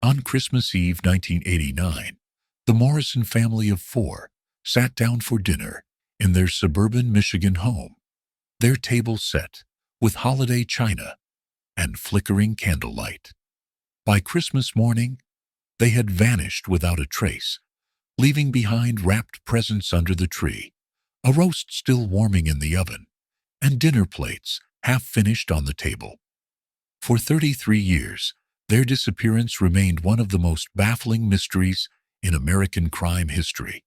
On Christmas Eve 1989, the Morrison family of four sat down for dinner in their suburban Michigan home, their table set with holiday china and flickering candlelight. By Christmas morning, they had vanished without a trace, leaving behind wrapped presents under the tree, a roast still warming in the oven, and dinner plates half finished on the table. For 33 years, their disappearance remained one of the most baffling mysteries in American crime history.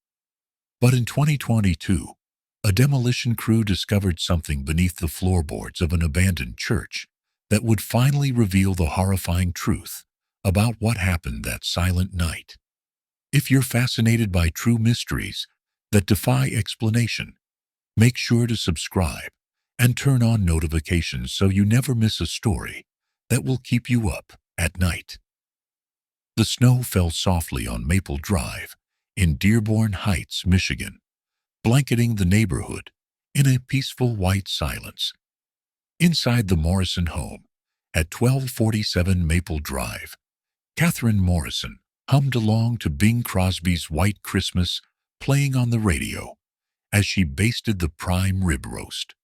But in 2022, a demolition crew discovered something beneath the floorboards of an abandoned church that would finally reveal the horrifying truth about what happened that silent night. If you're fascinated by true mysteries that defy explanation, make sure to subscribe and turn on notifications so you never miss a story that will keep you up at night. The snow fell softly on Maple Drive in Dearborn Heights, Michigan, blanketing the neighborhood in a peaceful white silence. Inside the Morrison home, at 1247 Maple Drive, Catherine Morrison hummed along to Bing Crosby's White Christmas playing on the radio as she basted the prime rib roast.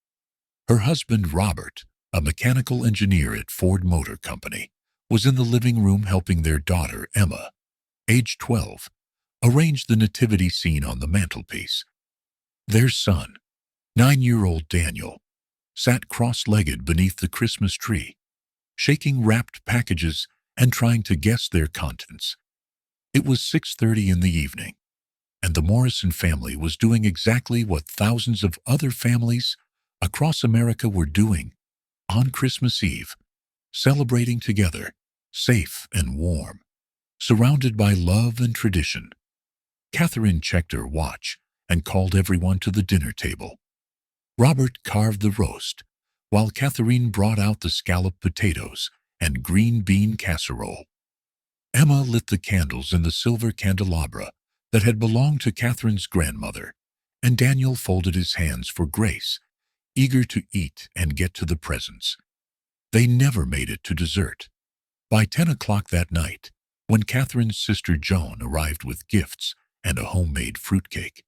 Her husband, Robert, a mechanical engineer at Ford Motor Company, was in the living room helping their daughter, Emma, age 12, arrange the nativity scene on the mantelpiece. Their son, 9-year-old Daniel, sat cross-legged beneath the Christmas tree, shaking wrapped packages and trying to guess their contents. It was 6:30 in the evening, and the Morrison family was doing exactly what thousands of other families across America were doing on Christmas Eve, celebrating together, safe and warm, surrounded by love and tradition. Catherine checked her watch and called everyone to the dinner table. Robert carved the roast, while Catherine brought out the scalloped potatoes and green bean casserole. Emma lit the candles in the silver candelabra that had belonged to Catherine's grandmother, and Daniel folded his hands for grace, eager to eat and get to the presents. They never made it to dessert. By 10 o'clock that night, when Catherine's sister Joan arrived with gifts and a homemade fruitcake,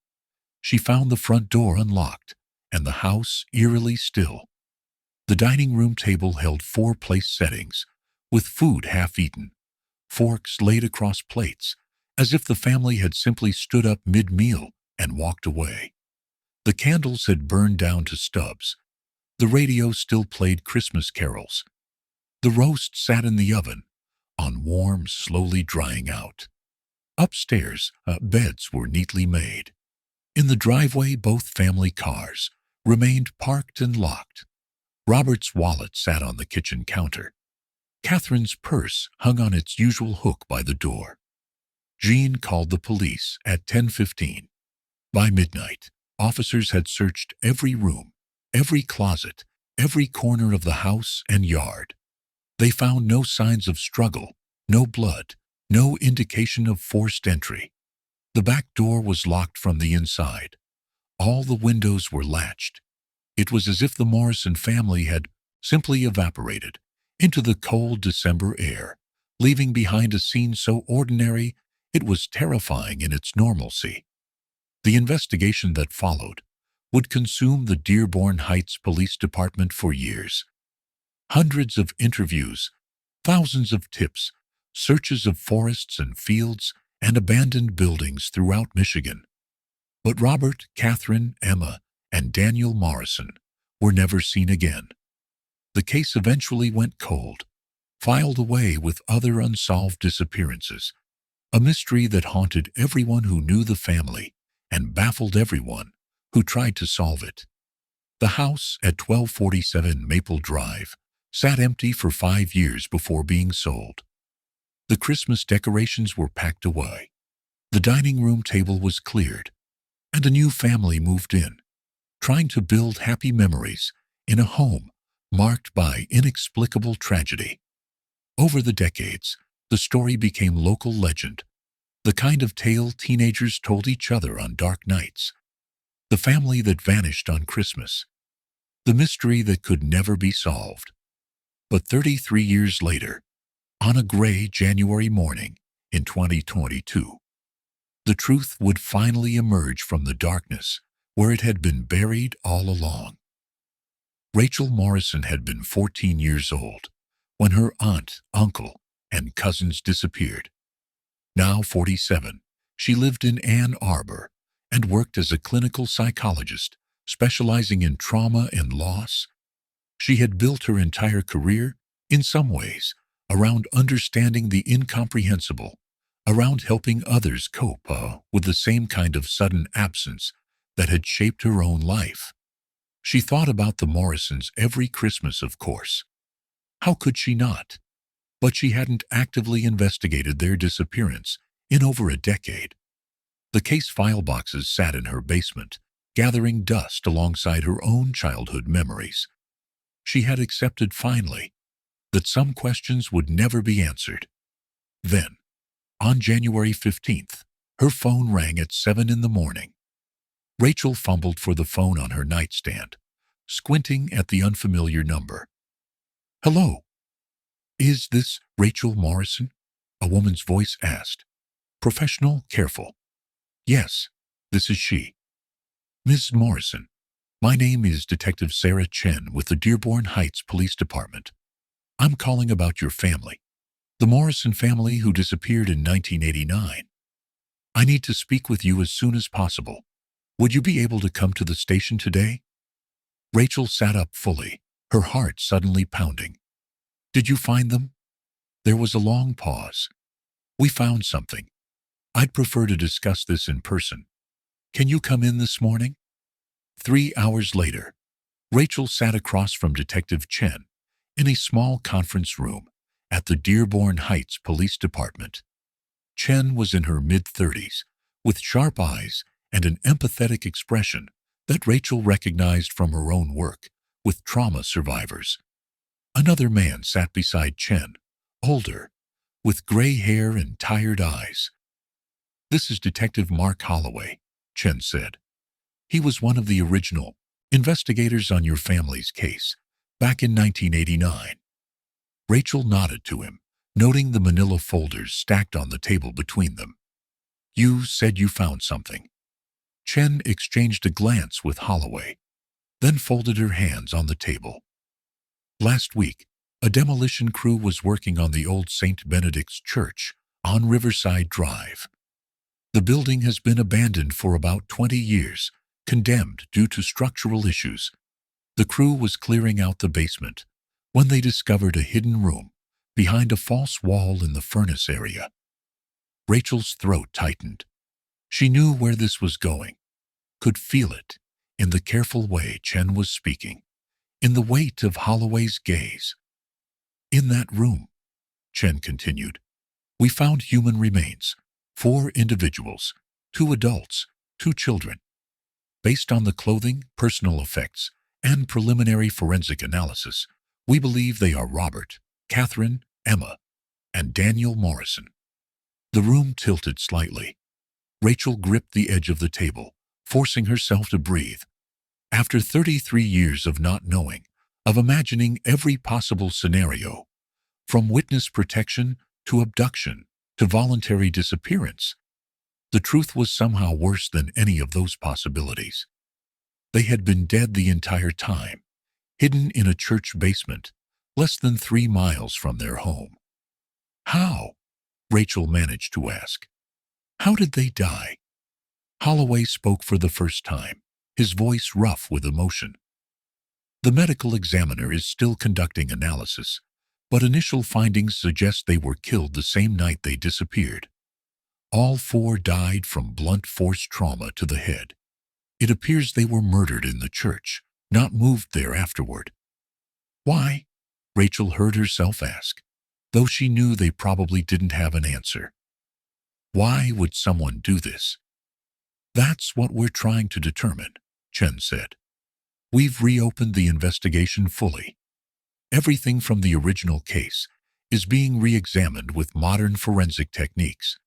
she found the front door unlocked and the house eerily still. The dining room table held 4 place settings, with food half-eaten, forks laid across plates, as if the family had simply stood up mid-meal and walked away. The candles had burned down to stubs. The radio still played Christmas carols. The roast sat in the oven, on warm, slowly drying out. Upstairs, beds were neatly made. In the driveway, both family cars remained parked and locked. Robert's wallet sat on the kitchen counter. Catherine's purse hung on its usual hook by the door. Jean called the police at 10:15. By midnight, officers had searched every room, every closet, every corner of the house and yard. They found no signs of struggle, no blood, no indication of forced entry. The back door was locked from the inside. All the windows were latched. It was as if the Morrison family had simply evaporated into the cold December air, leaving behind a scene so ordinary it was terrifying in its normalcy. The investigation that followed would consume the Dearborn Heights Police Department for years. Hundreds of interviews, thousands of tips, searches of forests and fields and abandoned buildings throughout Michigan. But Robert, Catherine, Emma, and Daniel Morrison were never seen again. The case eventually went cold, filed away with other unsolved disappearances, a mystery that haunted everyone who knew the family and baffled everyone who tried to solve it. The house at 1247 Maple Drive sat empty for 5 years before being sold. The Christmas decorations were packed away. The dining room table was cleared, and a new family moved in, trying to build happy memories in a home marked by inexplicable tragedy. Over the decades, the story became local legend, the kind of tale teenagers told each other on dark nights. The family that vanished on Christmas. The mystery that could never be solved. But 33 years later, On a gray January morning in 2022, the truth would finally emerge from the darkness where it had been buried all along. Rachel Morrison had been 14 years old when her aunt, uncle, and cousins disappeared. Now 47, she lived in Ann Arbor and worked as a clinical psychologist specializing in trauma and loss. She had built her entire career, in some ways, around understanding the incomprehensible, around helping others cope with the same kind of sudden absence that had shaped her own life. She thought about the Morrisons every Christmas, of course. How could she not? But she hadn't actively investigated their disappearance in over a decade. The case file boxes sat in her basement, gathering dust alongside her own childhood memories. She had accepted finally that some questions would never be answered. Then, on January 15th, her phone rang at 7 in the morning. Rachel fumbled for the phone on her nightstand, squinting at the unfamiliar number. "Hello. Is this Rachel Morrison?" a woman's voice asked. Professional, careful. "Yes, this is she." "Ms. Morrison, my name is Detective Sarah Chen with the Dearborn Heights Police Department. I'm calling about your family, the Morrison family who disappeared in 1989. I need to speak with you as soon as possible. Would you be able to come to the station today?" Rachel sat up fully, her heart suddenly pounding. "Did you find them?" There was a long pause. "We found something. I'd prefer to discuss this in person. Can you come in this morning?" 3 hours later, Rachel sat across from Detective Chen in a small conference room at the Dearborn Heights Police Department. Chen was in her mid-30s, with sharp eyes and an empathetic expression that Rachel recognized from her own work with trauma survivors. Another man sat beside Chen, older, with gray hair and tired eyes. "This is Detective Mark Holloway," Chen said. "He was one of the original investigators on your family's case back in 1989. Rachel nodded to him, noting the manila folders stacked on the table between them. "You said you found something." Chen exchanged a glance with Holloway, then folded her hands on the table. "Last week, a demolition crew was working on the old St. Benedict's Church on Riverside Drive. The building has been abandoned for about 20 years, condemned due to structural issues. The crew was clearing out the basement when they discovered a hidden room behind a false wall in the furnace area." Rachel's throat tightened. She knew where this was going, could feel it in the careful way Chen was speaking, in the weight of Holloway's gaze. "In that room," Chen continued, "we found human remains, 4 individuals, 2 adults, 2 children. Based on the clothing, personal effects, and preliminary forensic analysis, we believe they are Robert, Catherine, Emma, and Daniel Morrison." The room tilted slightly. Rachel gripped the edge of the table, forcing herself to breathe. After 33 years of not knowing, of imagining every possible scenario, from witness protection to abduction to voluntary disappearance, the truth was somehow worse than any of those possibilities. They had been dead the entire time, hidden in a church basement, less than 3 miles from their home. "How?" Rachel managed to ask. "How did they die?" Holloway spoke for the first time, his voice rough with emotion. "The medical examiner is still conducting analysis, but initial findings suggest they were killed the same night they disappeared. All 4 died from blunt force trauma to the head. It appears they were murdered in the church, not moved there afterward." "Why?" Rachel heard herself ask, though she knew they probably didn't have an answer. "Why would someone do this?" "That's what we're trying to determine," Chen said. "We've reopened the investigation fully. Everything from the original case is being re-examined with modern forensic techniques,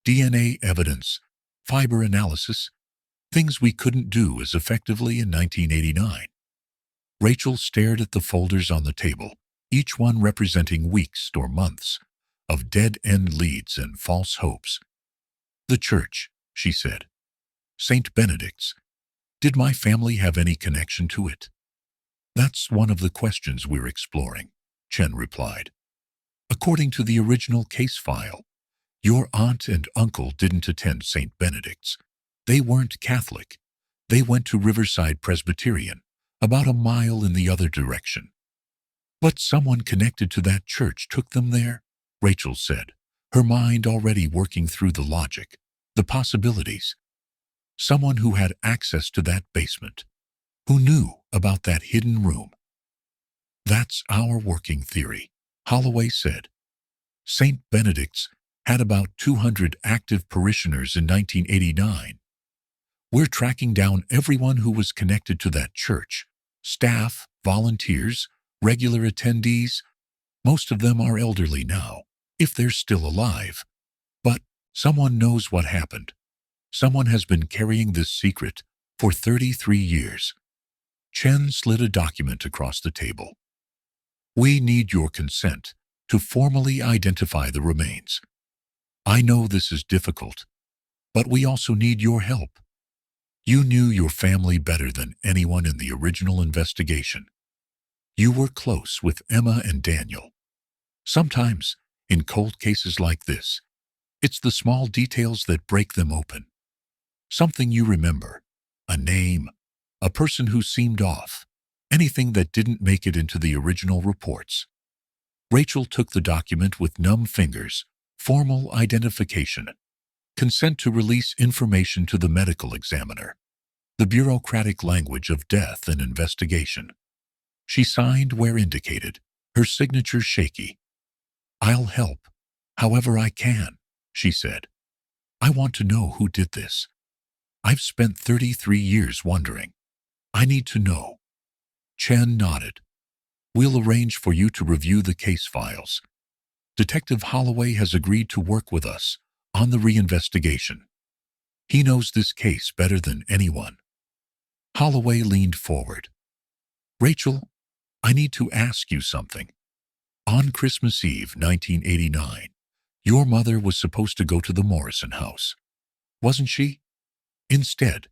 DNA evidence, fiber analysis, things we couldn't do as effectively in 1989. Rachel stared at the folders on the table, each one representing weeks or months of dead-end leads and false hopes. The church, she said. St. Benedict's. Did my family have any connection to it? That's one of the questions we're exploring, Chen replied. According to the original case file, your aunt and uncle didn't attend St. Benedict's. They weren't Catholic. They went to Riverside Presbyterian, about a mile in the other direction. But someone connected to that church took them there, Rachel said, her mind already working through the logic, the possibilities. Someone who had access to that basement, who knew about that hidden room. That's our working theory, Holloway said. St. Benedict's had about 200 active parishioners in 1989. We're tracking down everyone who was connected to that church, staff, volunteers, regular attendees. Most of them are elderly now, if they're still alive. But someone knows what happened. Someone has been carrying this secret for 33 years. Chen slid a document across the table. We need your consent to formally identify the remains. I know this is difficult, but we also need your help. You knew your family better than anyone in the original investigation. You were close with Emma and Daniel. Sometimes, in cold cases like this, it's the small details that break them open. Something you remember, a name, a person who seemed off, anything that didn't make it into the original reports. Rachel took the document with numb fingers, formal identification, consent to release information to the medical examiner, the bureaucratic language of death and investigation. She signed where indicated, her signature shaky. I'll help, however I can, she said. I want to know who did this. I've spent 33 years wondering. I need to know. Chen nodded. We'll arrange for you to review the case files. Detective Holloway has agreed to work with us on the reinvestigation. He knows this case better than anyone. Holloway leaned forward. Rachel, I need to ask you something. On Christmas Eve, 1989, your mother was supposed to go to the Morrison house, wasn't she? Instead,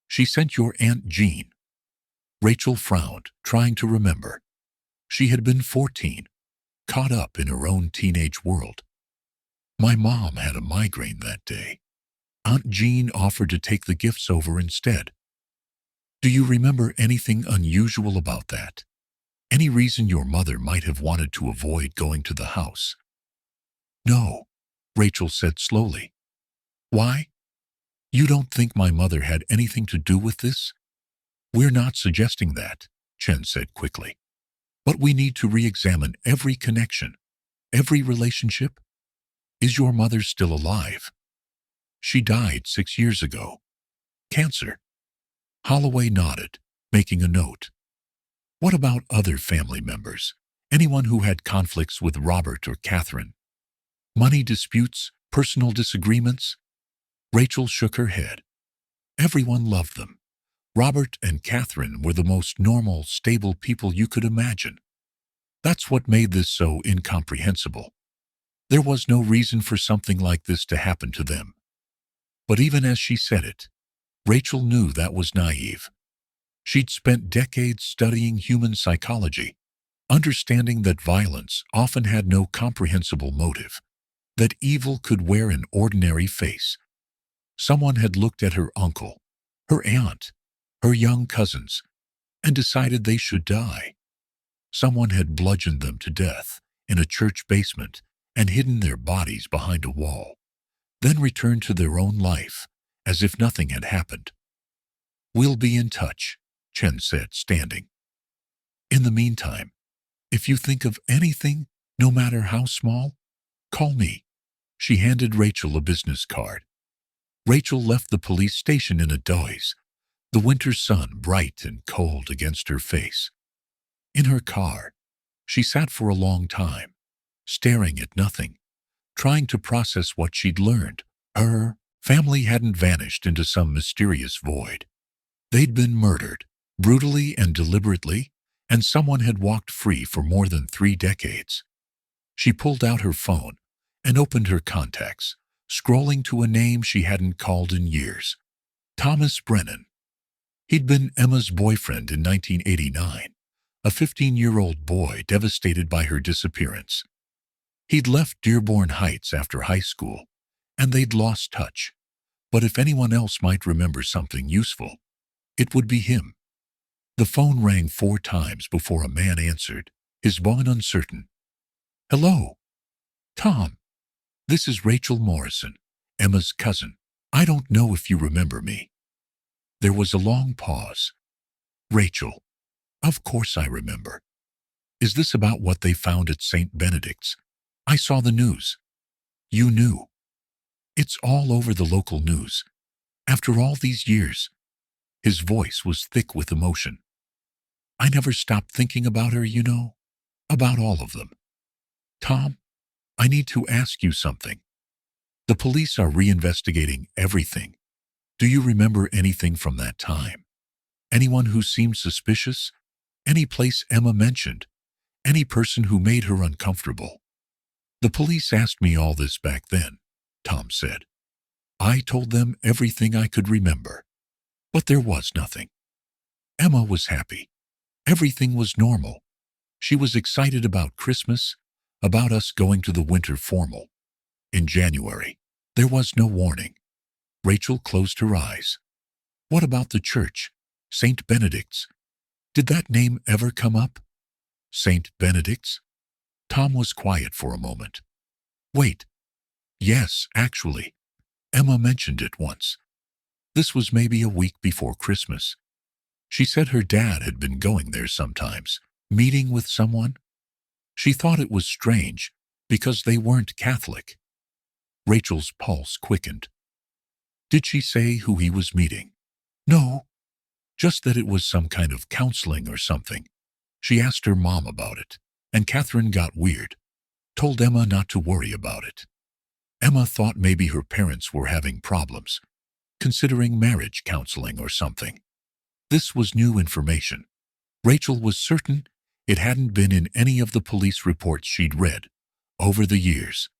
she sent your Aunt Jean. Rachel frowned, trying to remember. She had been 14, caught up in her own teenage world. My mom had a migraine that day. Aunt Jean offered to take the gifts over instead. Do you remember anything unusual about that? Any reason your mother might have wanted to avoid going to the house? No, Rachel said slowly. Why? You don't think my mother had anything to do with this? We're not suggesting that, Chen said quickly. But we need to re-examine every connection, every relationship. Is your mother still alive? She died 6 years ago. Cancer. Holloway nodded, making a note. What about other family members? Anyone who had conflicts with Robert or Catherine? Money disputes, personal disagreements? Rachel shook her head. Everyone loved them. Robert and Catherine were the most normal, stable people you could imagine. That's what made this so incomprehensible. There was no reason for something like this to happen to them. But even as she said it, Rachel knew that was naive. She'd spent decades studying human psychology, understanding that violence often had no comprehensible motive, that evil could wear an ordinary face. Someone had looked at her uncle, her aunt, her young cousins, and decided they should die. Someone had bludgeoned them to death in a church basement and hidden their bodies behind a wall, then returned to their own life as if nothing had happened. We'll be in touch, Chen said, standing. In the meantime, if you think of anything, no matter how small, call me. She handed Rachel a business card. Rachel left the police station in a doze, the winter sun bright and cold against her face. In her car, she sat for a long time, staring at nothing, trying to process what she'd learned. Her family hadn't vanished into some mysterious void. They'd been murdered, brutally and deliberately, and someone had walked free for more than 3 decades. She pulled out her phone, and opened her contacts, scrolling to a name she hadn't called in years. Thomas Brennan. He'd been Emma's boyfriend in 1989, a 15-year-old boy devastated by her disappearance. He'd left Dearborn Heights after high school, and they'd lost touch. But if anyone else might remember something useful, it would be him. The phone rang 4 times before a man answered, his voice uncertain. "Hello, Tom. This is Rachel Morrison, Emma's cousin. I don't know if you remember me." There was a long pause. "Rachel, of course I remember. Is this about what they found at St. Benedict's? I saw the news." "You knew?" "It's all over the local news. After all these years." His voice was thick with emotion. "I never stopped thinking about her, you know. About all of them. Tom, I need to ask you something. The police are reinvestigating everything. Do you remember anything from that time? Anyone who seemed suspicious? Any place Emma mentioned? Any person who made her uncomfortable?" "The police asked me all this back then," Tom said. "I told them everything I could remember. But there was nothing. Emma was happy. Everything was normal. She was excited about Christmas, about us going to the winter formal. In January, there was no warning." Rachel closed her eyes. "What about the church? St. Benedict's? Did that name ever come up?" "St. Benedict's?" Tom was quiet for a moment. "Wait. Yes, actually. Emma mentioned it once. This was maybe a week before Christmas. She said her dad had been going there sometimes, meeting with someone. She thought it was strange because they weren't Catholic." Rachel's pulse quickened. "Did she say who he was meeting?" "No, just that it was some kind of counseling or something. She asked her mom about it, and Catherine got weird, told Emma not to worry about it. Emma thought maybe her parents were having problems, considering marriage counseling or something. This was new information. Rachel was certain it hadn't been in any of the police reports she'd read over the years.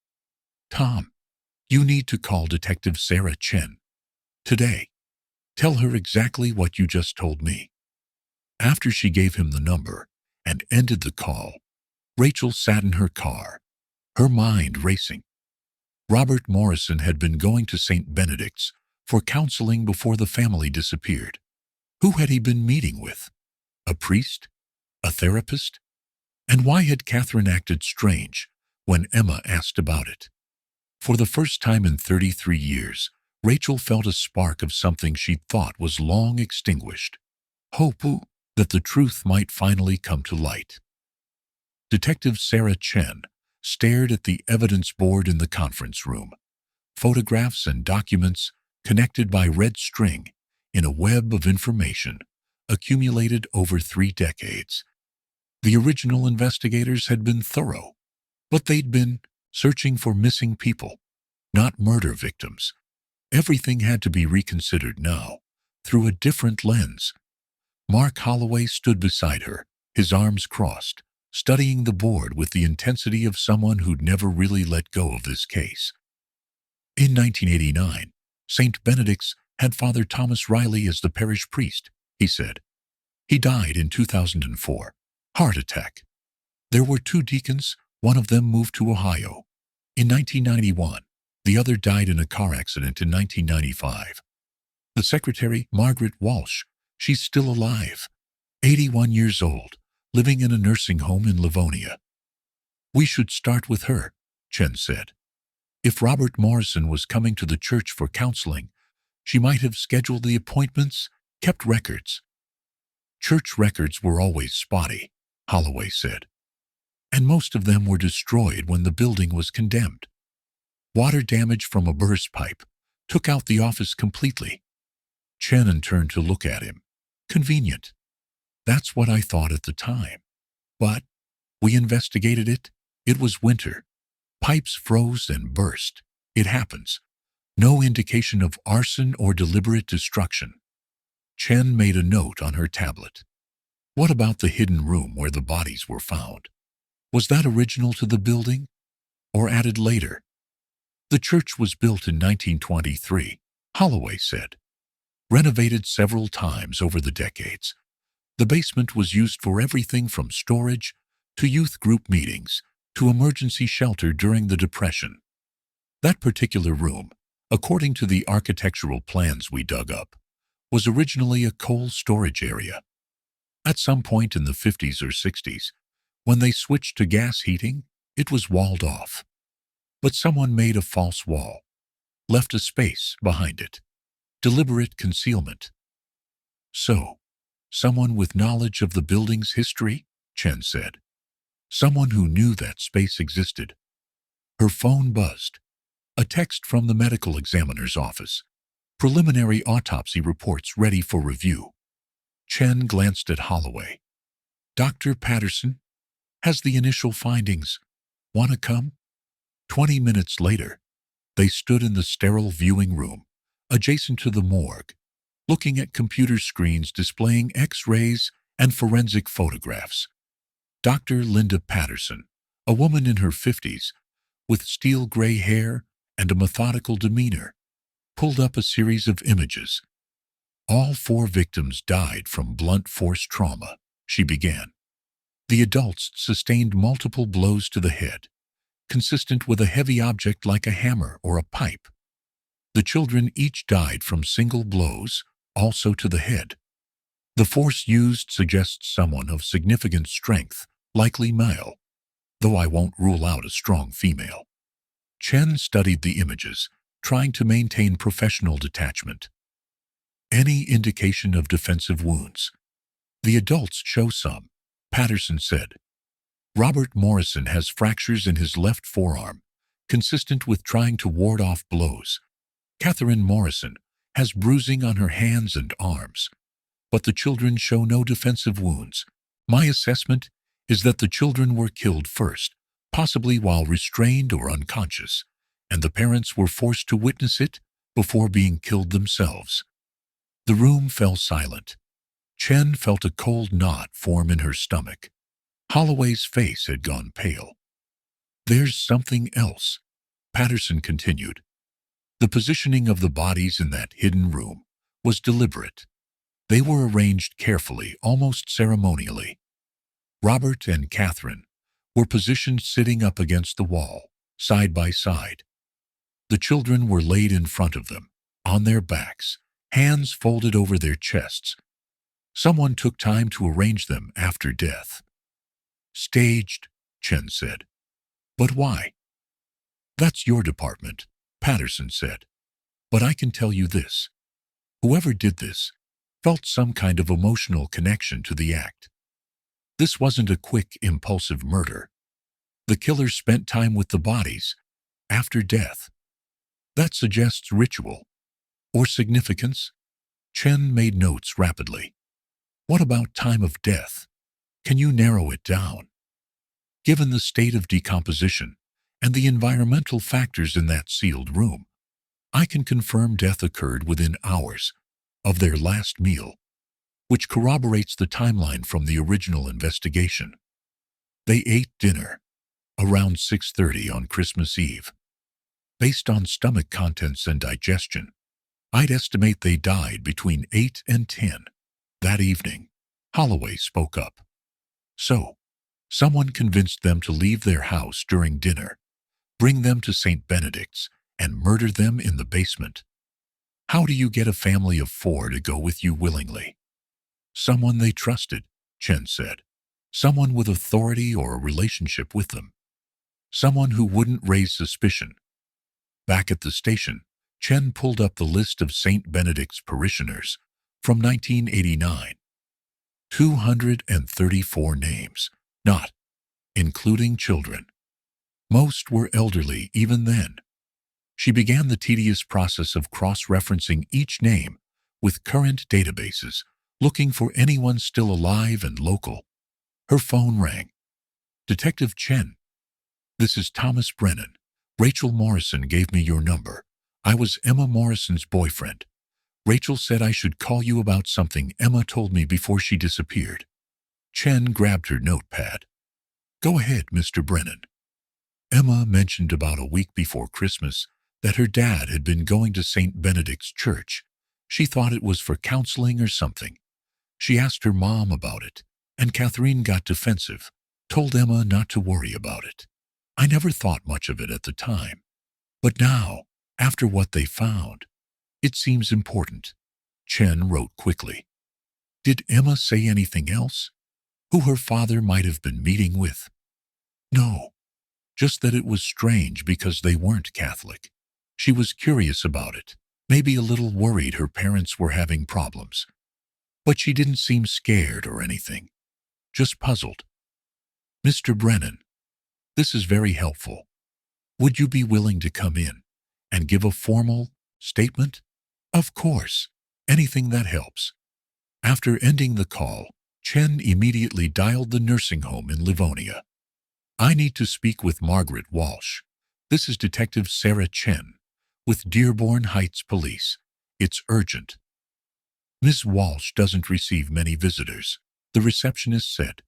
"Tom, you need to call Detective Sarah Chen today. Tell her exactly what you just told me." After she gave him the number and ended the call, Rachel sat in her car, her mind racing. Robert Morrison had been going to St. Benedict's for counseling before the family disappeared. Who had he been meeting with? A priest? A therapist? And why had Catherine acted strange when Emma asked about it? For the first time in 33 years, Rachel felt a spark of something she thought was long extinguished. Hope that the truth might finally come to light. Detective Sarah Chen stared at the evidence board in the conference room. Photographs and documents connected by red string in a web of information accumulated over 3 decades. The original investigators had been thorough, but they'd been searching for missing people, not murder victims. Everything had to be reconsidered now, through a different lens. Mark Holloway stood beside her, his arms crossed, studying the board with the intensity of someone who'd never really let go of this case. In 1989, St. Benedict's had Father Thomas Riley as the parish priest, he said. He died in 2004. Heart attack. There were 2 deacons, one of them moved to Ohio. In 1991, the other died in a car accident in 1995. The secretary, Margaret Walsh, she's still alive, 81 years old, living in a nursing home in Livonia. "We should start with her," Chen said. If Robert Morrison was coming to the church for counseling, she might have scheduled the appointments, kept records. "Church records were always spotty," Holloway said, "and most of them were destroyed when the building was condemned. Water damage from a burst pipe took out the office completely." Chen turned to look at him. "Convenient. That's what I thought at the time. But we investigated it. It was winter. Pipes froze and burst. It happens. No indication of arson or deliberate destruction." Chen made a note on her tablet. "What about the hidden room where the bodies were found? Was that original to the building or added later?" The church was built in 1923, Holloway said. Renovated several times over the decades. The basement was used for everything from storage to youth group meetings to emergency shelter during the Depression. That particular room, according to the architectural plans we dug up, was originally a coal storage area. At some point in the 50s or 60s, when they switched to gas heating, it was walled off. But someone made a false wall, left a space behind it. Deliberate concealment. So, someone with knowledge of the building's history, Chen said. Someone who knew that space existed. Her phone buzzed. A text from the medical examiner's office. Preliminary autopsy reports ready for review. Chen glanced at Holloway. Dr. Patterson has the initial findings. Want to come? 20 minutes later, they stood in the sterile viewing room, adjacent to the morgue, looking at computer screens displaying X-rays and forensic photographs. Dr. Linda Patterson, a woman in her 50s, with steel gray hair and a methodical demeanor, pulled up a series of images. All 4 victims died from blunt force trauma, she began. The adults sustained multiple blows to the head, consistent with a heavy object like a hammer or a pipe. The children each died from single blows, also to the head. The force used suggests someone of significant strength, likely male, though I won't rule out a strong female. Chen studied the images, trying to maintain professional detachment. Any indication of defensive wounds? The adults show some, Patterson said. Robert Morrison has fractures in his left forearm, consistent with trying to ward off blows. Catherine Morrison has bruising on her hands and arms, but the children show no defensive wounds. My assessment is that the children were killed first, possibly while restrained or unconscious, and the parents were forced to witness it before being killed themselves. The room fell silent. Chen felt a cold knot form in her stomach. Holloway's face had gone pale. There's something else, Patterson continued. The positioning of the bodies in that hidden room was deliberate. They were arranged carefully, almost ceremonially. Robert and Catherine were positioned sitting up against the wall, side by side. The children were laid in front of them, on their backs, hands folded over their chests. Someone took time to arrange them after death. Staged, Chen said. But why? That's your department, Patterson said. But I can tell you this. Whoever did this felt some kind of emotional connection to the act. This wasn't a quick, impulsive murder. The killer spent time with the bodies after death. That suggests ritual or significance. Chen made notes rapidly. What about time of death? Can you narrow it down? Given the state of decomposition and the environmental factors in that sealed room, I can confirm death occurred within hours of their last meal, which corroborates the timeline from the original investigation. They ate dinner around 6:30 on Christmas Eve. Based on stomach contents and digestion, I'd estimate they died between 8 and 10 that evening. Holloway spoke up. So, someone convinced them to leave their house during dinner, bring them to St. Benedict's, and murder them in the basement. How do you get a family of 4 to go with you willingly? Someone they trusted, Chen said. Someone with authority or a relationship with them. Someone who wouldn't raise suspicion. Back at the station, Chen pulled up the list of St. Benedict's parishioners from 1989. 234 names, not including children. Most were elderly even then. She began the tedious process of cross-referencing each name with current databases, looking for anyone still alive and local. Her phone rang. Detective Chen. This is Thomas Brennan. Rachel Morrison gave me your number. I was Emma Morrison's boyfriend. Rachel said I should call you about something Emma told me before she disappeared. Chen grabbed her notepad. Go ahead, Mr. Brennan. Emma mentioned about a week before Christmas that her dad had been going to St. Benedict's church. She thought it was for counseling or something. She asked her mom about it, and Catherine got defensive, told Emma not to worry about it. I never thought much of it at the time. But now, after what they found, it seems important. Chen wrote quickly. Did Emma say anything else? Who her father might have been meeting with? No, just that it was strange because they weren't Catholic. She was curious about it, maybe a little worried her parents were having problems. But she didn't seem scared or anything, just puzzled. Mr. Brennan, this is very helpful. Would you be willing to come in and give a formal statement? Of course, anything that helps. After ending the call, Chen immediately dialed the nursing home in Livonia. I need to speak with Margaret Walsh. This is Detective Sarah Chen with Dearborn Heights Police. It's urgent. Miss Walsh doesn't receive many visitors, the receptionist said.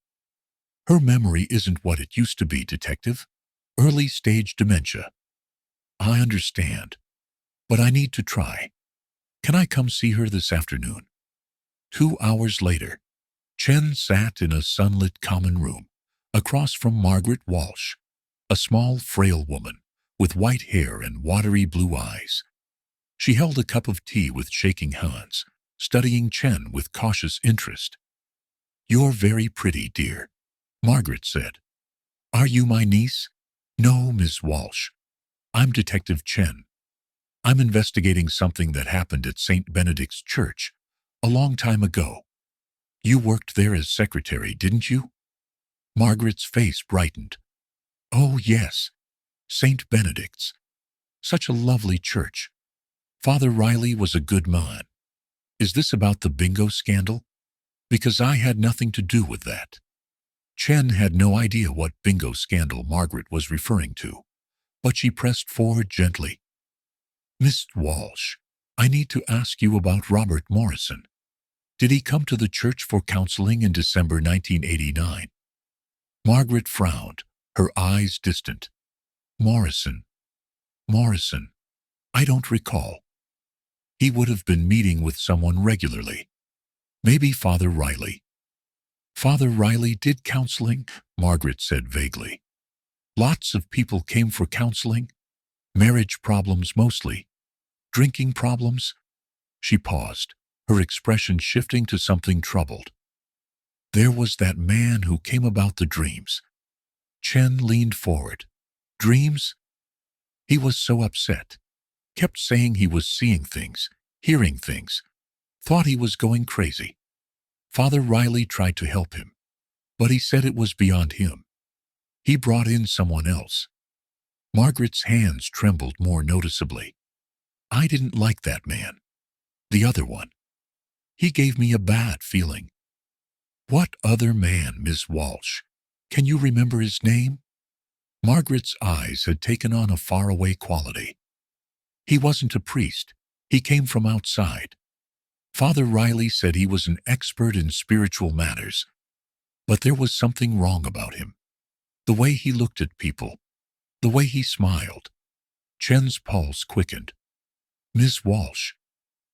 Her memory isn't what it used to be, Detective. Early-stage dementia. I understand, but I need to try. Can I come see her this afternoon? 2 hours later, Chen sat in a sunlit common room, across from Margaret Walsh, a small, frail woman with white hair and watery blue eyes. She held a cup of tea with shaking hands, studying Chen with cautious interest. You're very pretty, dear, Margaret said. Are you my niece? No, Miss Walsh. I'm Detective Chen. I'm investigating something that happened at St. Benedict's Church a long time ago. You worked there as secretary, didn't you? Margaret's face brightened. Oh, yes. St. Benedict's. Such a lovely church. Father Riley was a good man. Is this about the bingo scandal? Because I had nothing to do with that. Chen had no idea what bingo scandal Margaret was referring to, but she pressed forward gently. Miss Walsh, I need to ask you about Robert Morrison. Did he come to the church for counseling in December 1989? Margaret frowned, her eyes distant. Morrison. I don't recall. He would have been meeting with someone regularly. Maybe Father Riley. Father Riley did counseling, Margaret said vaguely. Lots of people came for counseling. Marriage problems mostly. Drinking problems. She paused, her expression shifting to something troubled. There was that man who came about the dreams. Chen leaned forward. Dreams? He was so upset. Kept saying he was seeing things, hearing things. Thought he was going crazy. Father Riley tried to help him, but he said it was beyond him. He brought in someone else. Margaret's hands trembled more noticeably. I didn't like that man. The other one. He gave me a bad feeling. What other man, Miss Walsh? Can you remember his name? Margaret's eyes had taken on a faraway quality. He wasn't a priest. He came from outside. Father Riley said he was an expert in spiritual matters, but there was something wrong about him. The way he looked at people, the way he smiled. Chen's pulse quickened. Miss Walsh,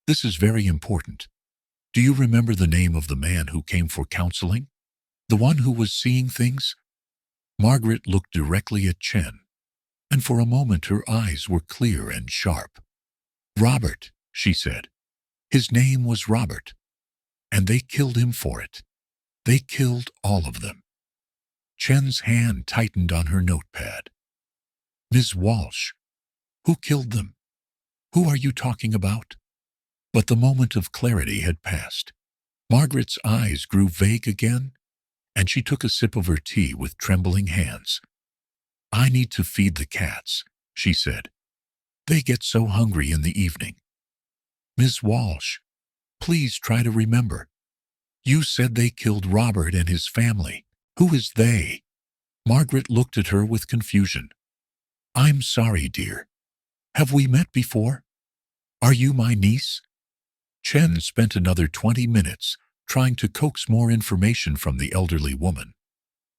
this is very important. Do you remember the name of the man who came for counseling? The one who was seeing things? Margaret looked directly at Chen, and for a moment her eyes were clear and sharp. Robert, she said. His name was Robert, and they killed him for it. They killed all of them. Chen's hand tightened on her notepad. Miss Walsh, who killed them? Who are you talking about? But the moment of clarity had passed. Margaret's eyes grew vague again, and she took a sip of her tea with trembling hands. I need to feed the cats, she said. They get so hungry in the evening. Miss Walsh, please try to remember. You said they killed Robert and his family. Who is they? Margaret looked at her with confusion. I'm sorry, dear. Have we met before? Are you my niece? Chen spent another 20 minutes trying to coax more information from the elderly woman,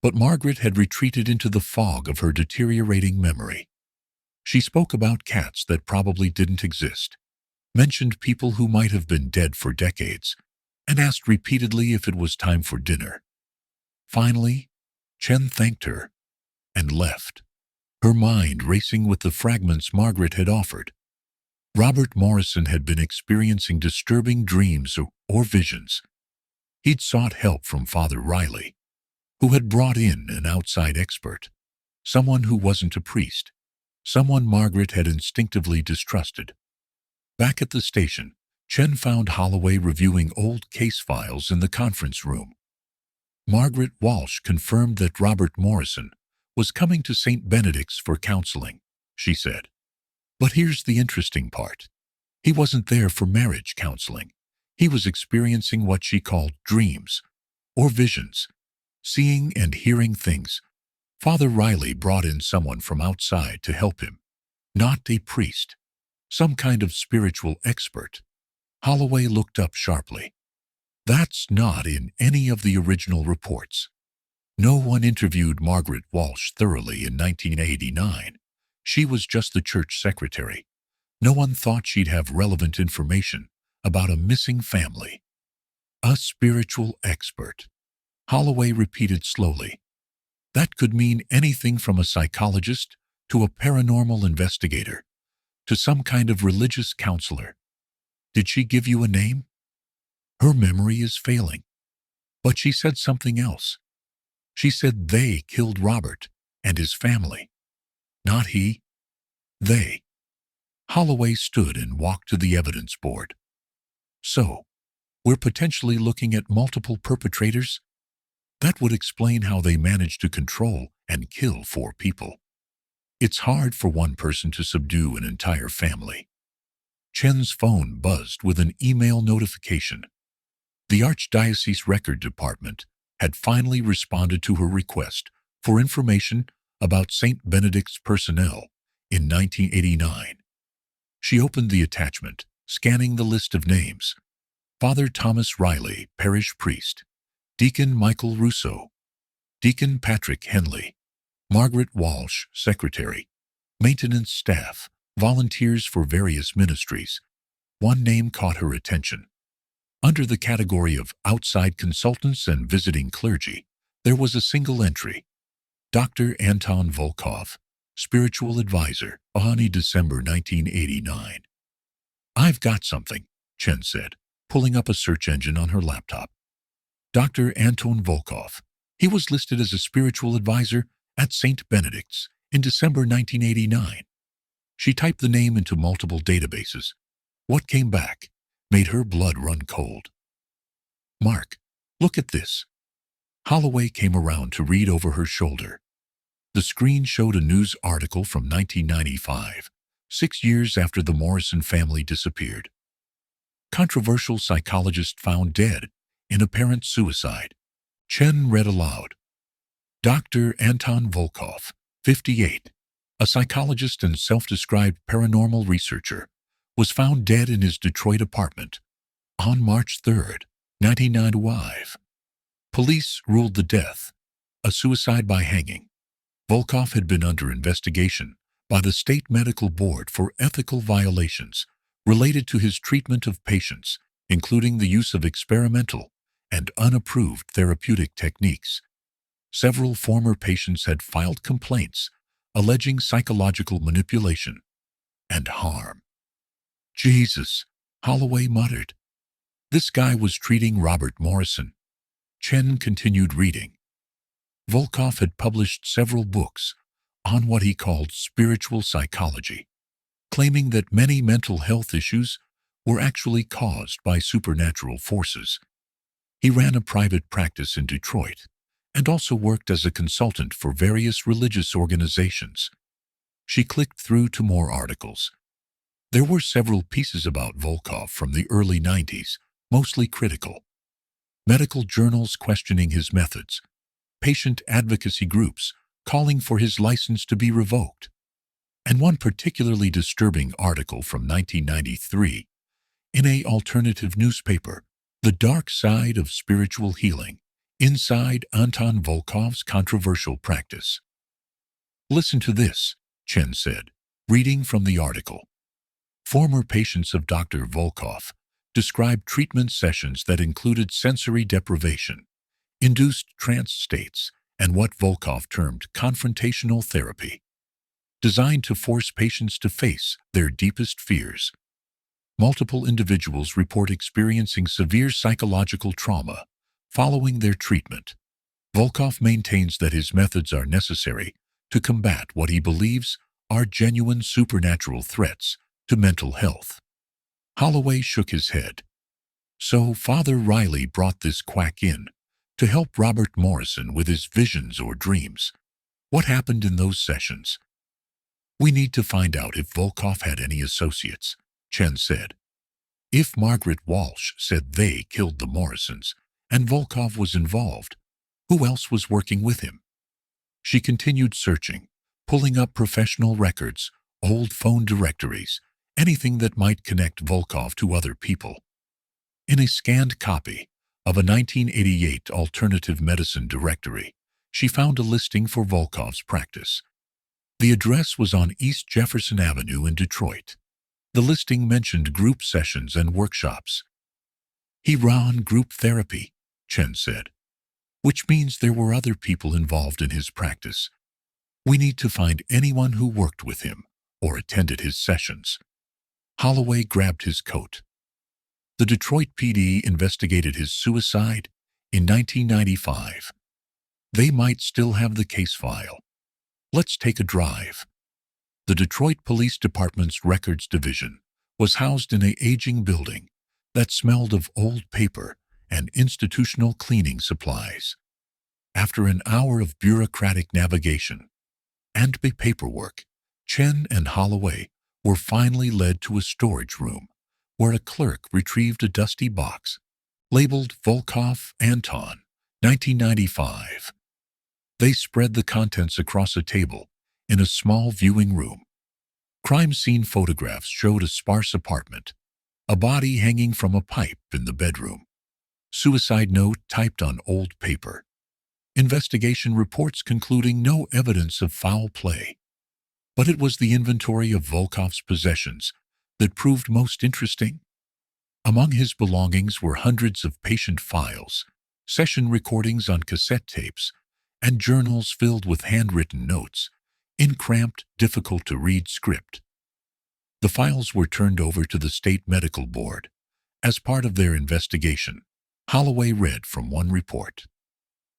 but Margaret had retreated into the fog of her deteriorating memory. She spoke about cats that probably didn't exist, mentioned people who might have been dead for decades, and asked repeatedly if it was time for dinner. Finally, Chen thanked her and left, her mind racing with the fragments Margaret had offered. Robert Morrison had been experiencing disturbing dreams or visions. He'd sought help from Father Riley, who had brought in an outside expert, someone who wasn't a priest, someone Margaret had instinctively distrusted. Back at the station, Chen found Holloway reviewing old case files in the conference room. Margaret Walsh confirmed that Robert Morrison was coming to St. Benedict's for counseling, she said. But here's the interesting part. He wasn't there for marriage counseling. He was experiencing what she called dreams, or visions, seeing and hearing things. Father Riley brought in someone from outside to help him, not a priest, some kind of spiritual expert. Holloway looked up sharply. That's not in any of the original reports. No one interviewed Margaret Walsh thoroughly in 1989. She was just the church secretary. No one thought she'd have relevant information about a missing family. A spiritual expert, Holloway repeated slowly. That could mean anything from a psychologist to a paranormal investigator to some kind of religious counselor. Did she give you a name? Her memory is failing. But she said something else. She said they killed Robert and his family. Not he. They. Holloway stood and walked to the evidence board. So, we're potentially looking at multiple perpetrators? That would explain how they managed to control and kill 4 people. It's hard for one person to subdue an entire family. Chen's phone buzzed with an email notification. The Archdiocese Record Department had finally responded to her request for information about St. Benedict's personnel in 1989. She opened the attachment, scanning the list of names. Father Thomas Riley, parish priest. Deacon Michael Russo. Deacon Patrick Henley. Margaret Walsh, secretary. Maintenance staff, volunteers for various ministries. One name caught her attention. Under the category of outside consultants and visiting clergy, there was a single entry. Dr. Anton Volkov, spiritual advisor, Ahani, December 1989. I've got something, Chen said, pulling up a search engine on her laptop. Dr. Anton Volkov. He was listed as a spiritual advisor at St. Benedict's in December 1989. She typed the name into multiple databases. What came back made her blood run cold. Mark, look at this. Holloway came around to read over her shoulder. The screen showed a news article from 1995, 6 years after the Morrison family disappeared. Controversial psychologist found dead in apparent suicide. Chen read aloud. Dr. Anton Volkov, 58, a psychologist and self-described paranormal researcher, was found dead in his Detroit apartment on March 3, 1995. Police ruled the death a suicide by hanging. Volkov had been under investigation by the State Medical Board for ethical violations related to his treatment of patients, including the use of experimental and unapproved therapeutic techniques. Several former patients had filed complaints alleging psychological manipulation and harm. Jesus, Holloway muttered. This guy was treating Robert Morrison. Chen continued reading. Volkov had published several books on what he called spiritual psychology, claiming that many mental health issues were actually caused by supernatural forces. He ran a private practice in Detroit and also worked as a consultant for various religious organizations. She clicked through to more articles. There were several pieces about Volkov from the early 90s, mostly critical. Medical journals questioning his methods, patient advocacy groups calling for his license to be revoked, and one particularly disturbing article from 1993 in an alternative newspaper, The Dark Side of Spiritual Healing, Inside Anton Volkov's Controversial Practice. Listen to this, Chen said, Reading from the article. Former patients of Dr. Volkoff described treatment sessions that included sensory deprivation, induced trance states, and what Volkoff termed confrontational therapy, designed to force patients to face their deepest fears. Multiple individuals report experiencing severe psychological trauma following their treatment. Volkoff maintains that his methods are necessary to combat what he believes are genuine supernatural threats to mental health. Holloway shook his head. So Father Riley brought this quack in to help Robert Morrison with his visions or dreams. What happened in those sessions? We need to find out if Volkoff had any associates, Chen said. If Margaret Walsh said they killed the Morrisons and Volkoff was involved, who else was working with him? She continued searching, pulling up professional records, old phone directories, anything that might connect Volkoff to other people. In a scanned copy of a 1988 alternative medicine directory, she found a listing for Volkoff's practice. The address was on East Jefferson Avenue in Detroit. The listing mentioned group sessions and workshops. He ran group therapy, Chen said, which means there were other people involved in his practice. We need to find anyone who worked with him or attended his sessions. Holloway grabbed his coat. The Detroit PD investigated his suicide in 1995. They might still have the case file. Let's take a drive. The Detroit Police Department's Records Division was housed in an aging building that smelled of old paper and institutional cleaning supplies. After an hour of bureaucratic navigation and paperwork, Chen and Holloway were finally led to a storage room where a clerk retrieved a dusty box labeled Volkoff Anton, 1995. They spread the contents across a table in a small viewing room. Crime scene photographs showed a sparse apartment, a body hanging from a pipe in the bedroom, suicide note typed on old paper, investigation reports concluding no evidence of foul play. But it was the inventory of Volkoff's possessions that proved most interesting. Among his belongings were hundreds of patient files, session recordings on cassette tapes, and journals filled with handwritten notes in cramped, difficult-to-read script. The files were turned over to the State Medical Board. As part of their investigation, Holloway read from one report.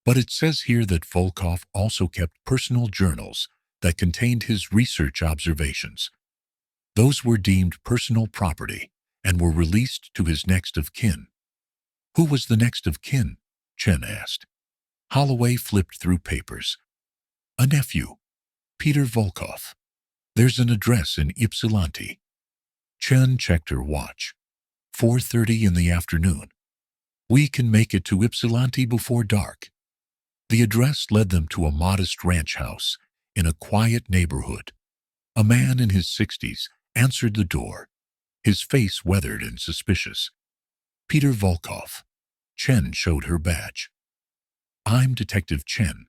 But it says here that Volkoff also kept personal journals that contained his research observations. Those were deemed personal property and were released to his next of kin. Who was the next of kin? Chen asked. Holloway flipped through papers. A nephew, Peter Volkoff. There's an address in Ypsilanti. Chen checked her watch. 4:30 in the afternoon. We can make it to Ypsilanti before dark. The address led them to a modest ranch house in a quiet neighborhood. A man in his 60s answered the door, his face weathered and suspicious. Peter Volkoff. Chen showed her badge. I'm Detective Chen.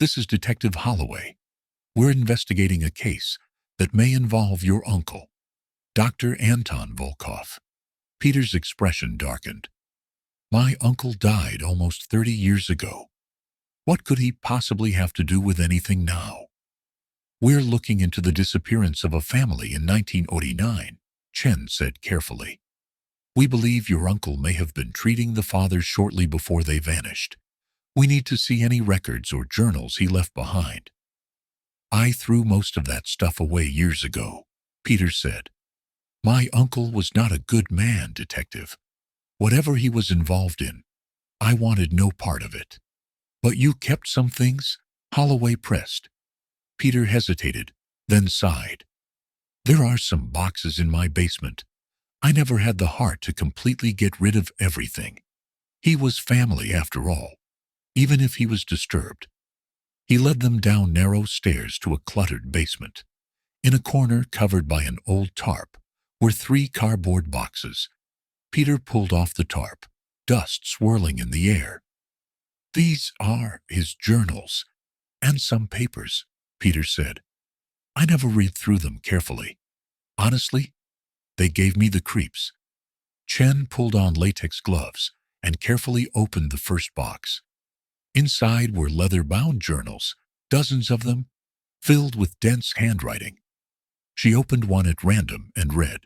This is Detective Holloway. We're investigating a case that may involve your uncle, Dr. Anton Volkoff. Peter's expression darkened. My uncle died almost 30 years ago. What could he possibly have to do with anything now? We're looking into the disappearance of a family in 1909, Chen said carefully. We believe your uncle may have been treating the fathers shortly before they vanished. We need to see any records or journals he left behind. I threw most of that stuff away years ago, Peter said. My uncle was not a good man, Detective. Whatever he was involved in, I wanted no part of it. But you kept some things? Holloway pressed. Peter hesitated, then sighed. There are some boxes in my basement. I never had the heart to completely get rid of everything. He was family after all, even if he was disturbed. He led them down narrow stairs to a cluttered basement. In a corner covered by an old tarp were 3 cardboard boxes. Peter pulled off the tarp, dust swirling in the air. These are his journals and some papers, Peter said. I never read through them carefully. Honestly, they gave me the creeps. Chen pulled on latex gloves and carefully opened the first box. Inside were leather-bound journals, dozens of them, filled with dense handwriting. She opened one at random and read.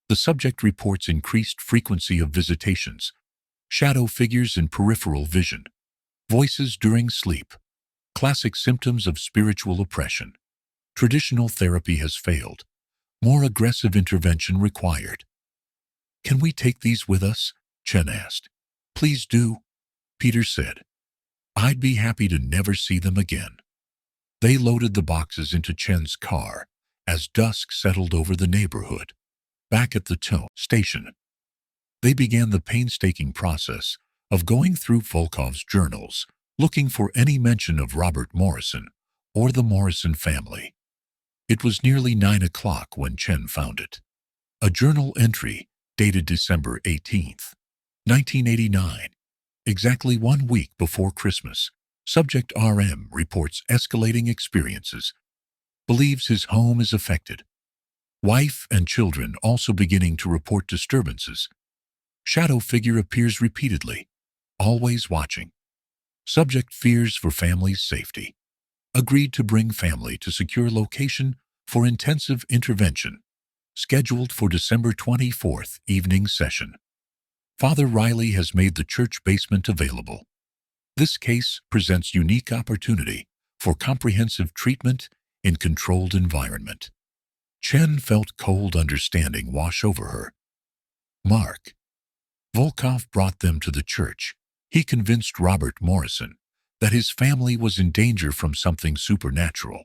The subject reports increased frequency of visitations, shadow figures in peripheral vision, voices during sleep, classic symptoms of spiritual oppression. Traditional therapy has failed. More aggressive intervention required. Can we take these with us? Chen asked. Please do, Peter said. I'd be happy to never see them again. They loaded the boxes into Chen's car as dusk settled over the neighborhood. Back at the tow station, they began the painstaking process of going through Volkov's journals, looking for any mention of Robert Morrison or the Morrison family. It was nearly 9 o'clock when Chen found it. A journal entry dated December 18th, 1989, exactly 1 week before Christmas. Subject RM reports escalating experiences, believes his home is affected. Wife and children also beginning to report disturbances. Shadow figure appears repeatedly, always watching. Subject fears for family's safety. Agreed to bring family to secure location for intensive intervention, scheduled for December 24th evening session. Father Riley has made the church basement available. This case presents unique opportunity for comprehensive treatment in controlled environment. Chen felt cold understanding wash over her. Mark. Volkov brought them to the church. He convinced Robert Morrison that his family was in danger from something supernatural,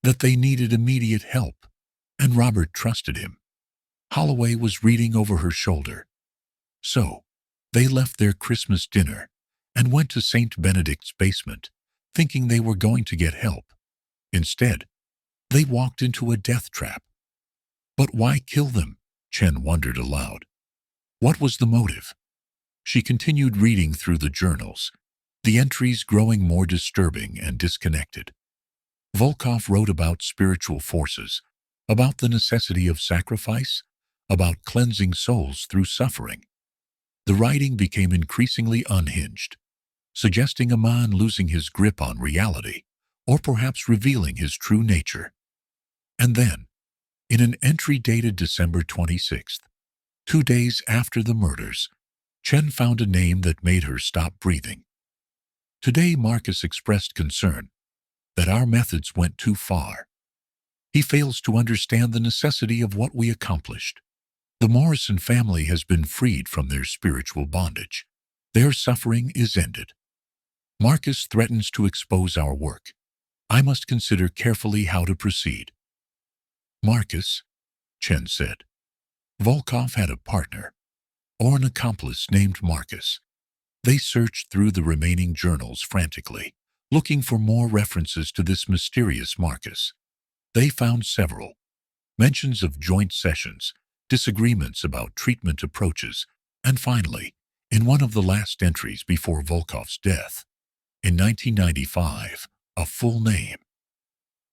that they needed immediate help, and Robert trusted him. Holloway was reading over her shoulder. So, they left their Christmas dinner and went to St. Benedict's basement, thinking they were going to get help. Instead, they walked into a death trap. But why kill them? Chen wondered aloud. What was the motive? She continued reading through the journals, the entries growing more disturbing and disconnected. Volkov wrote about spiritual forces, about the necessity of sacrifice, about cleansing souls through suffering. The writing became increasingly unhinged, suggesting a man losing his grip on reality, or perhaps revealing his true nature. And then, in an entry dated December 26th, 2 days after the murders, Chen found a name that made her stop breathing. Today, Marcus expressed concern that our methods went too far. He fails to understand the necessity of what we accomplished. The Morrison family has been freed from their spiritual bondage. Their suffering is ended. Marcus threatens to expose our work. I must consider carefully how to proceed. Marcus, Chen said. Volkov had a partner, or an accomplice named Marcus. They searched through the remaining journals frantically, looking for more references to this mysterious Marcus. They found several mentions of joint sessions, disagreements about treatment approaches, and finally, in one of the last entries before Volkov's death, in 1995, a full name.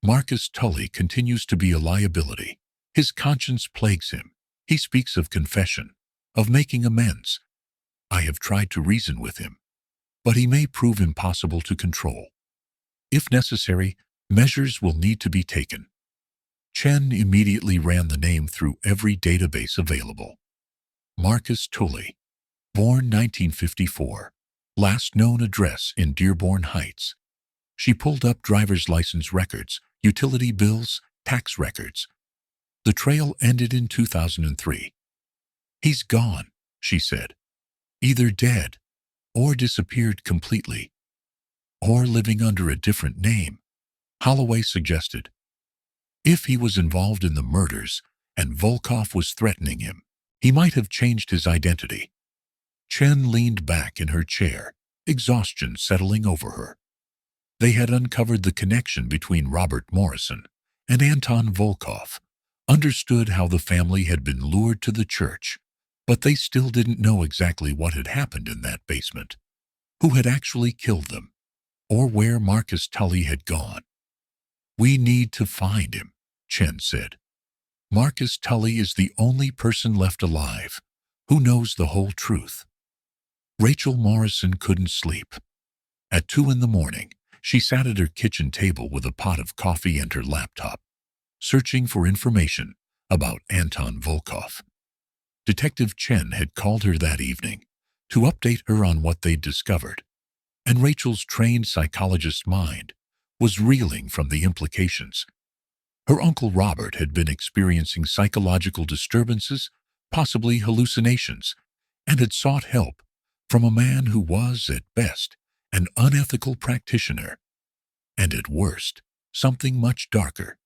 Marcus Tully continues to be a liability. His conscience plagues him. He speaks of confession, of making amends. I have tried to reason with him, but he may prove impossible to control. If necessary, measures will need to be taken. Chen immediately ran the name through every database available. Marcus Tully, born 1954, last known address in Dearborn Heights. She pulled up driver's license records, utility bills, tax records. The trail ended in 2003. He's gone, she said. Either dead, or disappeared completely, or living under a different name, Holloway suggested. If he was involved in the murders and Volkov was threatening him, he might have changed his identity. Chen leaned back in her chair, exhaustion settling over her. They had uncovered the connection between Robert Morrison and Anton Volkov, understood how the family had been lured to the church, but they still didn't know exactly what had happened in that basement, who had actually killed them, or where Marcus Tully had gone. We need to find him, Chen said, "Marcus Tully is the only person left alive who knows the whole truth." Rachel Morrison couldn't sleep. At 2 in the morning, she sat at her kitchen table with a pot of coffee and her laptop, searching for information about Anton Volkov. Detective Chen had called her that evening to update her on what they'd discovered, and Rachel's trained psychologist's mind was reeling from the implications. Her uncle Robert had been experiencing psychological disturbances, possibly hallucinations, and had sought help from a man who was, at best, an unethical practitioner, and at worst, something much darker.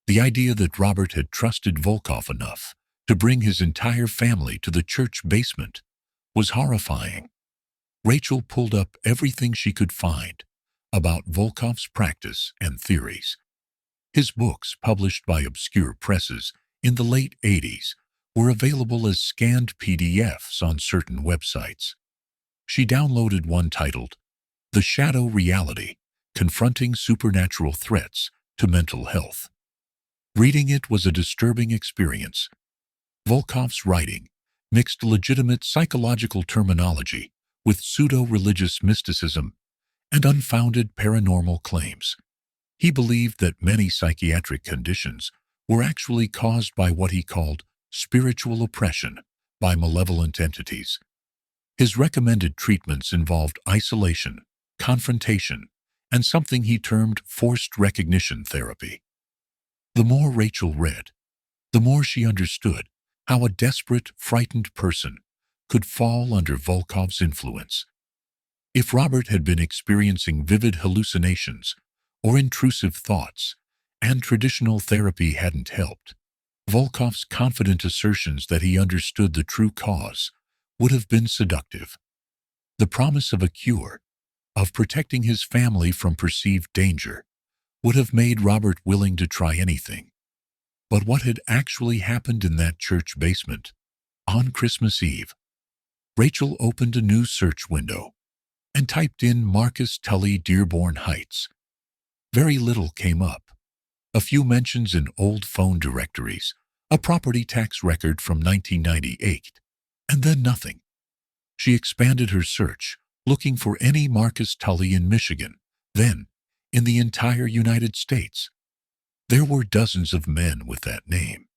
The idea that Robert had trusted Volkov enough to bring his entire family to the church basement was horrifying. Rachel pulled up everything she could find about Volkov's practice and theories. His books, published by obscure presses in the late 80s, were available as scanned PDFs on certain websites. She downloaded one titled, "The Shadow Reality: Confronting Supernatural Threats to Mental Health." Reading it was a disturbing experience. Volkov's writing mixed legitimate psychological terminology with pseudo-religious mysticism and unfounded paranormal claims. He believed that many psychiatric conditions were actually caused by what he called spiritual oppression by malevolent entities. His recommended treatments involved isolation, confrontation, and something he termed forced recognition therapy. The more Rachel read, the more she understood how a desperate, frightened person could fall under Volkov's influence. If Robert had been experiencing vivid hallucinations or intrusive thoughts, and traditional therapy hadn't helped, Volkov's confident assertions that he understood the true cause would have been seductive. The promise of a cure, of protecting his family from perceived danger, would have made Robert willing to try anything. But what had actually happened in that church basement on Christmas Eve? Rachel opened a new search window and typed in Marcus Tully, Dearborn Heights. Very little came up. A few mentions in old phone directories, a property tax record from 1998, and then nothing. She expanded her search, looking for any Marcus Tully in Michigan, then in the entire United States. There were dozens of men with that name,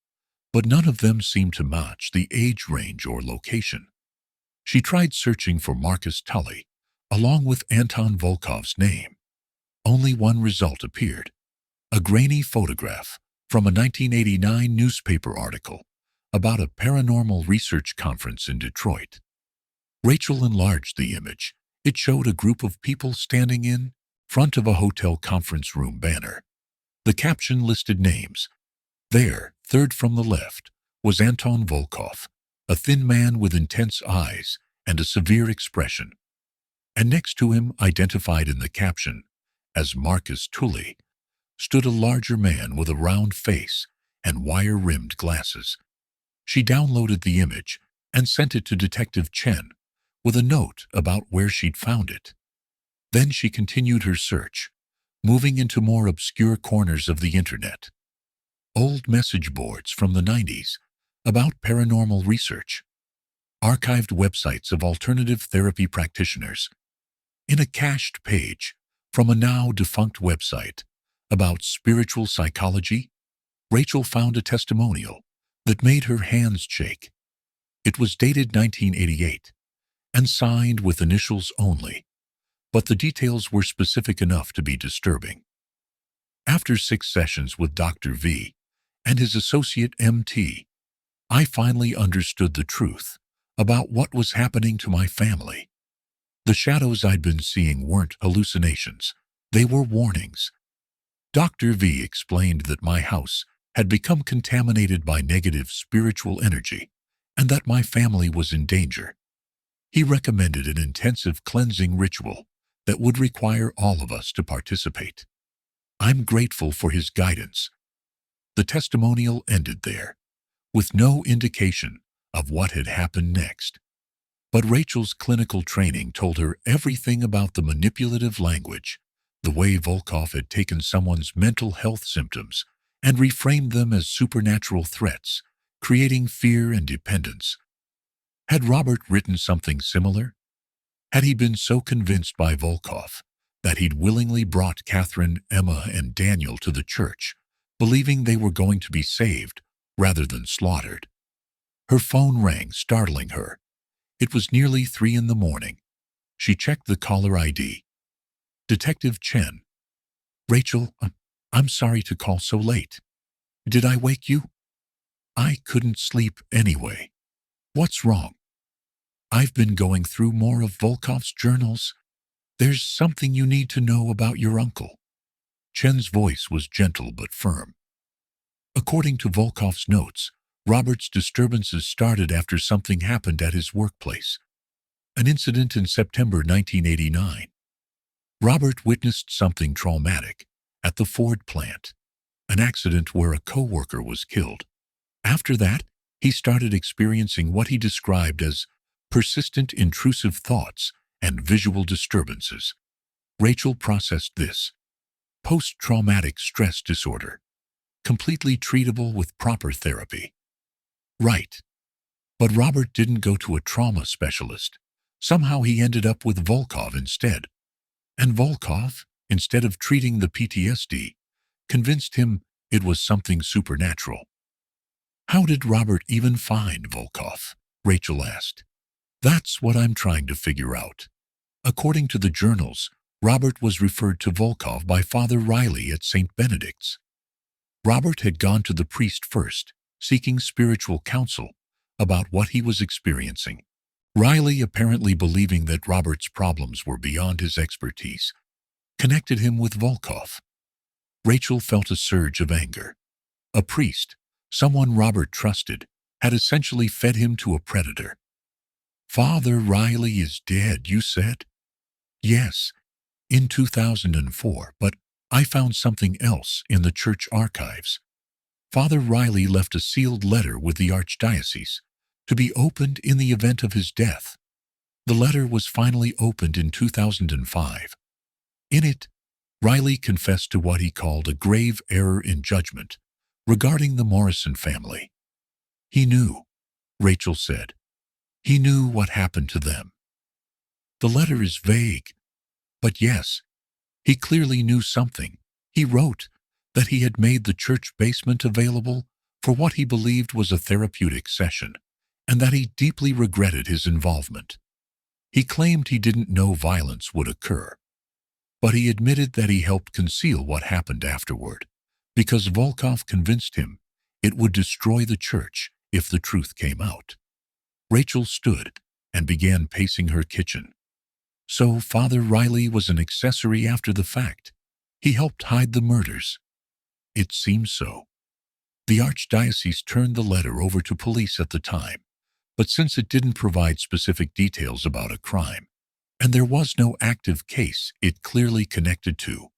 but none of them seemed to match the age range or location. She tried searching for Marcus Tully, along with Anton Volkov's name. Only one result appeared: a grainy photograph from a 1989 newspaper article about a paranormal research conference in Detroit. Rachel enlarged the image. It showed a group of people standing in front of a hotel conference room banner. The caption listed names. There, third from the left, was Anton Volkov, a thin man with intense eyes and a severe expression. And next to him, identified in the caption as Marcus Tully, stood a larger man with a round face and wire-rimmed glasses. She downloaded the image and sent it to Detective Chen with a note about where she'd found it. Then she continued her search, moving into more obscure corners of the internet. Old message boards from the 90s about paranormal research, archived websites of alternative therapy practitioners. In a cached page from a now-defunct website about spiritual psychology, Rachel found a testimonial that made her hands shake. It was dated 1988 and signed with initials only, but the details were specific enough to be disturbing. After 6 sessions with Dr. V and his associate MT, I finally understood the truth about what was happening to my family. The shadows I'd been seeing weren't hallucinations, they were warnings. Dr. V explained that my house had become contaminated by negative spiritual energy and that my family was in danger. He recommended an intensive cleansing ritual that would require all of us to participate. I'm grateful for his guidance. The testimonial ended there, with no indication of what had happened next. But Rachel's clinical training told her everything about the manipulative language, the way Volkov had taken someone's mental health symptoms and reframed them as supernatural threats, creating fear and dependence. Had Robert written something similar? Had he been so convinced by Volkov that he'd willingly brought Catherine, Emma, and Daniel to the church, believing they were going to be saved rather than slaughtered? Her phone rang, startling her. It was nearly 3 in the morning. She checked the caller ID. Detective Chen. Rachel, I'm sorry to call so late. Did I wake you? I couldn't sleep anyway. What's wrong? I've been going through more of Volkov's journals. There's something you need to know about your uncle. Chen's voice was gentle but firm. According to Volkov's notes, Robert's disturbances started after something happened at his workplace. An incident in September 1989. Robert witnessed something traumatic at the Ford plant, an accident where a coworker was killed. After that, he started experiencing what he described as persistent intrusive thoughts and visual disturbances. Rachel processed this. Post-traumatic stress disorder. Completely treatable with proper therapy. Right. But Robert didn't go to a trauma specialist. Somehow he ended up with Volkov instead. And Volkov, instead of treating the PTSD, convinced him it was something supernatural. How did Robert even find Volkov? Rachel asked. That's what I'm trying to figure out. According to the journals, Robert was referred to Volkov by Father Riley at St. Benedict's. Robert had gone to the priest first, seeking spiritual counsel about what he was experiencing. Riley, apparently believing that Robert's problems were beyond his expertise, connected him with Volkov. Rachel felt a surge of anger. A priest, someone Robert trusted, had essentially fed him to a predator. Father Riley is dead, you said? Yes, in 2004, but I found something else in the church archives. Father Riley left a sealed letter with the archdiocese to be opened in the event of his death. The letter was finally opened in 2005. In it, Riley confessed to what he called a grave error in judgment regarding the Morrison family. He knew, Rachel said. He knew what happened to them. The letter is vague, but yes, he clearly knew something. He wrote that he had made the church basement available for what he believed was a therapeutic session, and that he deeply regretted his involvement. He claimed he didn't know violence would occur, but he admitted that he helped conceal what happened afterward, because Volkov convinced him it would destroy the church if the truth came out. Rachel stood and began pacing her kitchen. So Father Riley was an accessory after the fact. He helped hide the murders. It seems so. The archdiocese turned the letter over to police at the time, but since it didn't provide specific details about a crime, and there was no active case it clearly connected to,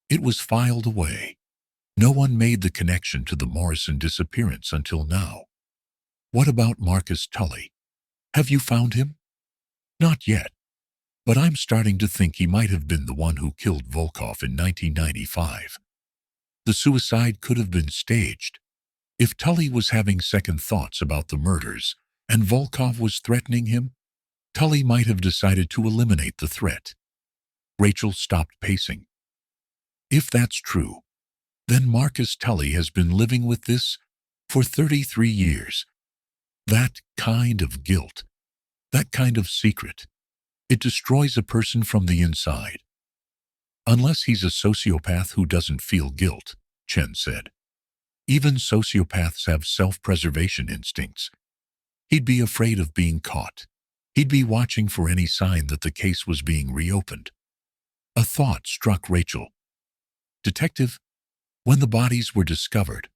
it was filed away. No one made the connection to the Morrison disappearance until now. What about Marcus Tully? Have you found him? Not yet, but I'm starting to think he might have been the one who killed Volkov in 1995. The suicide could have been staged. If Tully was having second thoughts about the murders and Volkov was threatening him, Tully might have decided to eliminate the threat. Rachel stopped pacing. If that's true, then Marcus Tully has been living with this for 33 years. That kind of guilt, that kind of secret, it destroys a person from the inside. Unless he's a sociopath who doesn't feel guilt, Chen said. Even sociopaths have self-preservation instincts. He'd be afraid of being caught. He'd be watching for any sign that the case was being reopened. A thought struck Rachel. Detective, when the bodies were discovered,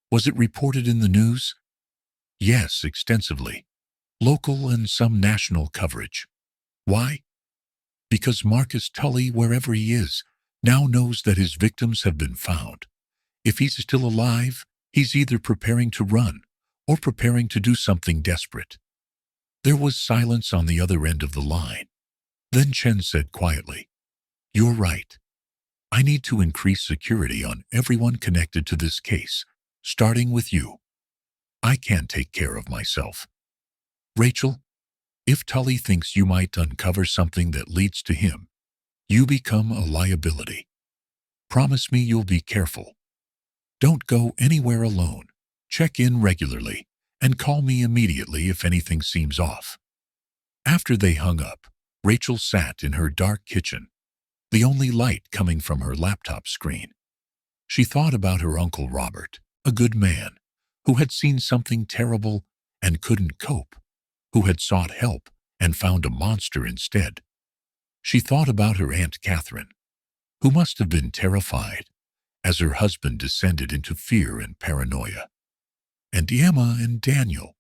was it reported in the news? Yes, extensively. Local and some national coverage. Why? Because Marcus Tully, wherever he is, now knows that his victims have been found. If he's still alive, he's either preparing to run or preparing to do something desperate. There was silence on the other end of the line. Then Chen said quietly, "You're right. I need to increase security on everyone connected to this case, starting with you. I can't take care of myself. Rachel, if Tully thinks you might uncover something that leads to him, you become a liability. Promise me you'll be careful. Don't go anywhere alone. Check in regularly and call me immediately if anything seems off. After they hung up, Rachel sat in her dark kitchen, the only light coming from her laptop screen. She thought about her Uncle Robert, a good man, who had seen something terrible and couldn't cope, who had sought help and found a monster instead. She thought about her Aunt Catherine, who must have been terrified as her husband descended into fear and paranoia. And Emma and Daniel,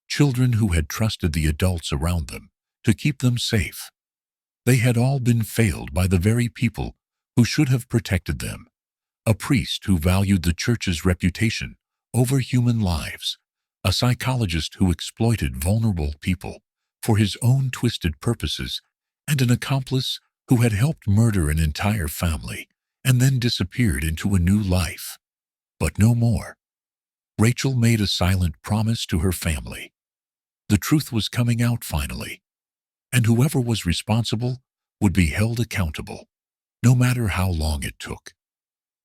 children who had trusted the adults around them to keep them safe. They had all been failed by the very people who should have protected them. A priest who valued the church's reputation over human lives, a psychologist who exploited vulnerable people for his own twisted purposes, and an accomplice who had helped murder an entire family and then disappeared into a new life. But no more. Rachel made a silent promise to her family. The truth was coming out finally, and whoever was responsible would be held accountable, no matter how long it took.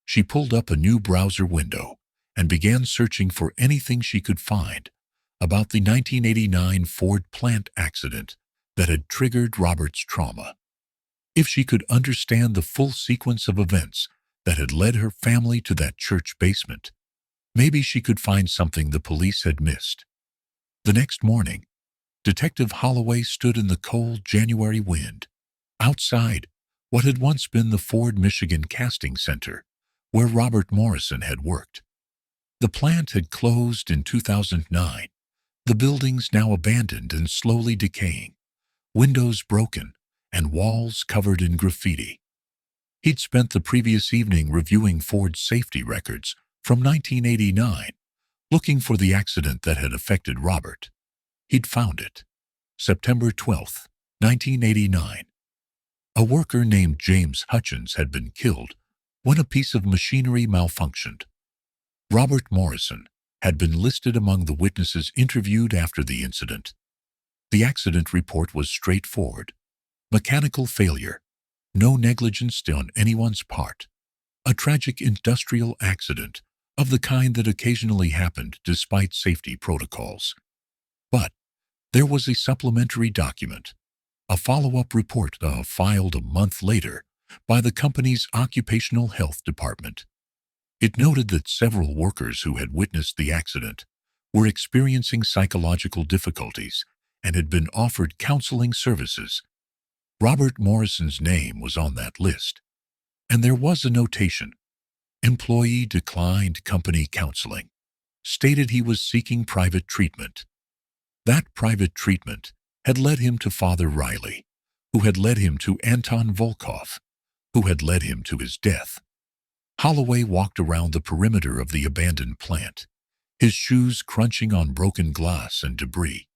She pulled up a new browser window and began searching for anything she could find about the 1989 Ford plant accident that had triggered Robert's trauma. If she could understand the full sequence of events that had led her family to that church basement, maybe she could find something the police had missed. The next morning, Detective Holloway stood in the cold January wind, outside what had once been the Ford, Michigan casting center, where Robert Morrison had worked. The plant had closed in 2009, the buildings now abandoned and slowly decaying, windows broken and walls covered in graffiti. He'd spent the previous evening reviewing Ford's safety records from 1989, looking for the accident that had affected Robert. He'd found it. September 12, 1989. A worker named James Hutchins had been killed when a piece of machinery malfunctioned. Robert Morrison had been listed among the witnesses interviewed after the incident. The accident report was straightforward. Mechanical failure, no negligence on anyone's part. A tragic industrial accident of the kind that occasionally happened despite safety protocols. But there was a supplementary document, a follow-up report filed a month later by the company's occupational health department. It noted that several workers who had witnessed the accident were experiencing psychological difficulties and had been offered counseling services. Robert Morrison's name was on that list, and there was a notation. Employee declined company counseling, stated he was seeking private treatment. That private treatment had led him to Father Riley, who had led him to Anton Volkov, who had led him to his death. Holloway walked around the perimeter of the abandoned plant, his shoes crunching on broken glass and debris.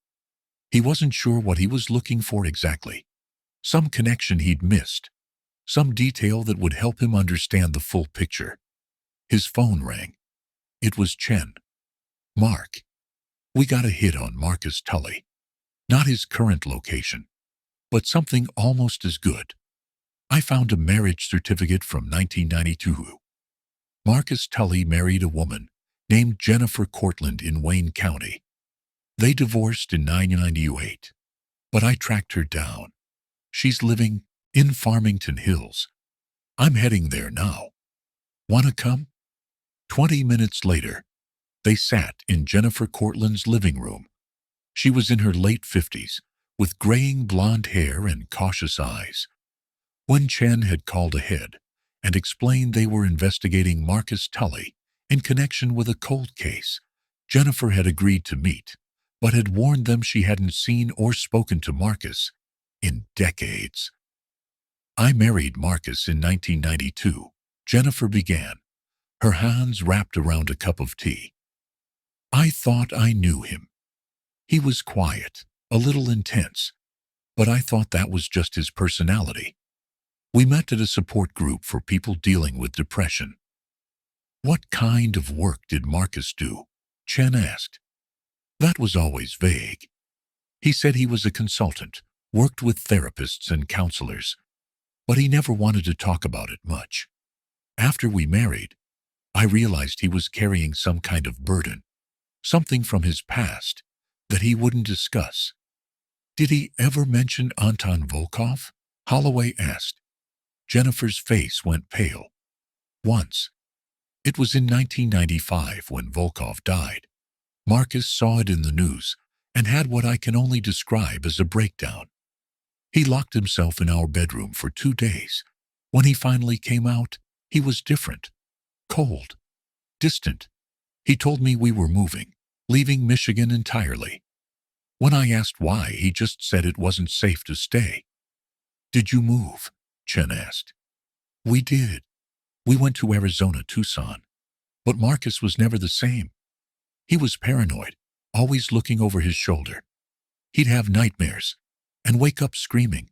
He wasn't sure what he was looking for exactly. Some connection he'd missed, some detail that would help him understand the full picture. His phone rang. It was Chen. "Mark, we got a hit on Marcus Tully. Not his current location, but something almost as good. I found a marriage certificate from 1992. Marcus Tully married a woman named Jennifer Cortland in Wayne County. They divorced in 1998, but I tracked her down. She's living in Farmington Hills. I'm heading there now. Wanna come?" 20 minutes later, they sat in Jennifer Cortland's living room. She was in her late 50s, with graying blonde hair and cautious eyes. When Chen had called ahead and explained they were investigating Marcus Tully in connection with a cold case, Jennifer had agreed to meet, but had warned them she hadn't seen or spoken to Marcus in decades. "I married Marcus in 1992, Jennifer began, her hands wrapped around a cup of tea. "I thought I knew him. He was quiet, a little intense, but I thought that was just his personality. We met at a support group for people dealing with depression. What kind of work did Marcus do? Chen asked. That was always vague. He said he was a consultant, worked with therapists and counselors, but he never wanted to talk about it much. After we married, I realized he was carrying some kind of burden, something from his past that he wouldn't discuss. Did he ever mention Anton Volkov? Holloway asked. Jennifer's face went pale. Once. It was in 1995 when Volkov died. Marcus saw it in the news and had what I can only describe as a breakdown. He locked himself in our bedroom for 2 days. When he finally came out, he was different. Cold. Distant. He told me we were moving, leaving Michigan entirely. When I asked why, he just said it wasn't safe to stay. Did you move? Chen asked. We did. We went to Arizona, Tucson. But Marcus was never the same. He was paranoid, always looking over his shoulder. He'd have nightmares and wake up screaming.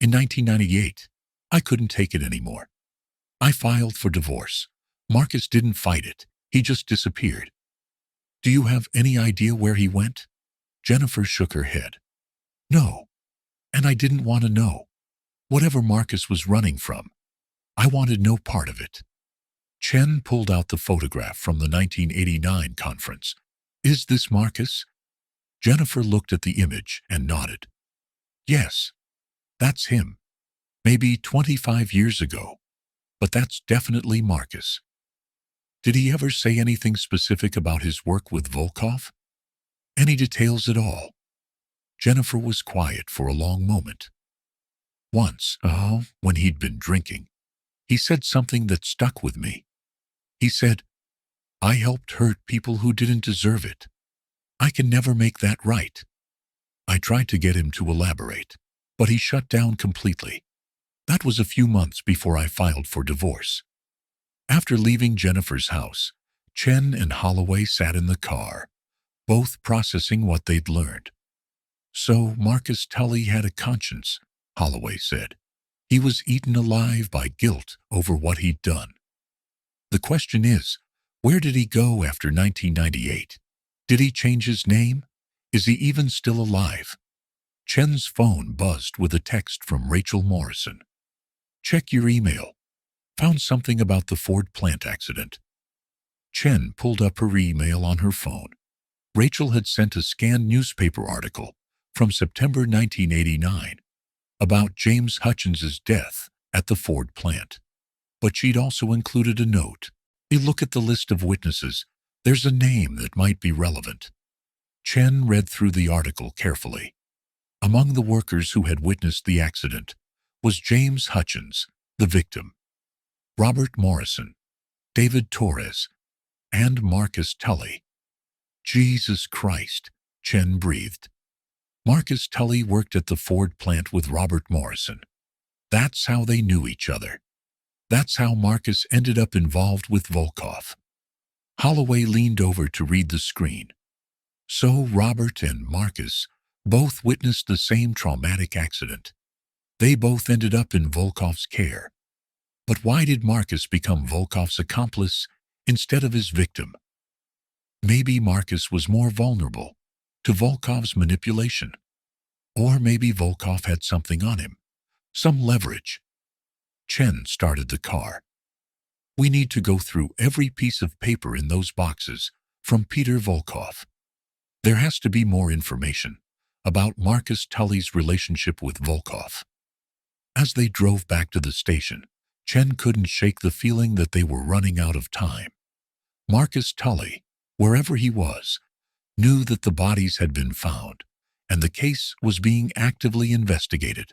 In 1998, I couldn't take it anymore. I filed for divorce. Marcus didn't fight it. He just disappeared. Do you have any idea where he went? Jennifer shook her head. No. And I didn't want to know. Whatever Marcus was running from, I wanted no part of it. Chen pulled out the photograph from the 1989 conference. Is this Marcus? Jennifer looked at the image and nodded. Yes, that's him. Maybe 25 years ago. But that's definitely Marcus. Did he ever say anything specific about his work with Volkov? Any details at all? Jennifer was quiet for a long moment. Once, when he'd been drinking, he said something that stuck with me. He said, I helped hurt people who didn't deserve it. I can never make that right. I tried to get him to elaborate, but he shut down completely. That was a few months before I filed for divorce. After leaving Jennifer's house, Chen and Holloway sat in the car, both processing what they'd learned. So Marcus Tully had a conscience, Holloway said. He was eaten alive by guilt over what he'd done. The question is, where did he go after 1998? Did he change his name? Is he even still alive? Chen's phone buzzed with a text from Rachel Morrison. Check your email. Found something about the Ford plant accident. Chen pulled up her email on her phone. Rachel had sent a scanned newspaper article from September 1989 about James Hutchins's death at the Ford plant. But she'd also included a note. You look at the list of witnesses. There's a name that might be relevant. Chen read through the article carefully. Among the workers who had witnessed the accident was James Hutchins, the victim, Robert Morrison, David Torres, and Marcus Tully. Jesus Christ, Chen breathed. Marcus Tully worked at the Ford plant with Robert Morrison. That's how they knew each other. That's how Marcus ended up involved with Volkov. Holloway leaned over to read the screen. So Robert and Marcus both witnessed the same traumatic accident. They both ended up in Volkov's care. But why did Marcus become Volkov's accomplice instead of his victim? Maybe Marcus was more vulnerable to Volkov's manipulation. Or maybe Volkov had something on him, some leverage. Chen started the car. We need to go through every piece of paper in those boxes from Peter Volkov. There has to be more information about Marcus Tully's relationship with Volkov. As they drove back to the station, Chen couldn't shake the feeling that they were running out of time. Marcus Tully, wherever he was, knew that the bodies had been found, and the case was being actively investigated.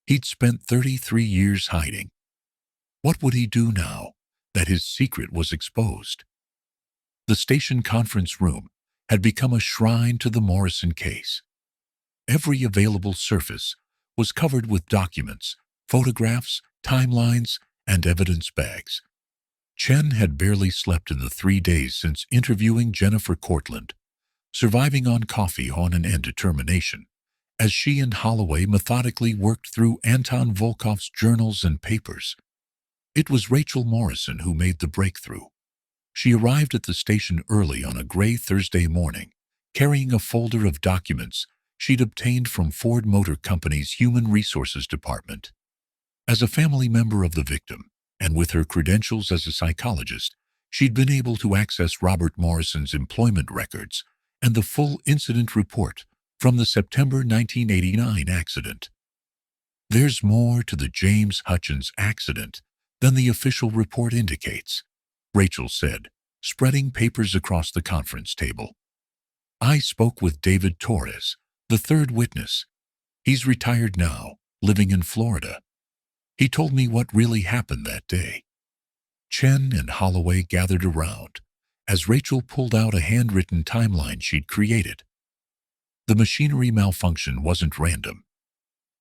He'd spent 33 years hiding. What would he do now that his secret was exposed? The station conference room had become a shrine to the Morrison case. Every available surface was covered with documents, photographs, timelines, and evidence bags. Chen had barely slept in the 3 days since interviewing Jennifer Cortland, surviving on coffee on an end determination, as she and Holloway methodically worked through Anton Volkov's journals and papers. It was Rachel Morrison who made the breakthrough. She arrived at the station early on a gray Thursday morning, carrying a folder of documents she'd obtained from Ford Motor Company's Human Resources Department. As a family member of the victim, and with her credentials as a psychologist, she'd been able to access Robert Morrison's employment records and the full incident report from the September 1989 accident. There's more to the James Hutchins accident than the official report indicates, Rachel said, spreading papers across the conference table. I spoke with David Torres, the third witness. He's retired now, living in Florida. He told me what really happened that day. Chen and Holloway gathered around as Rachel pulled out a handwritten timeline she'd created. The machinery malfunction wasn't random.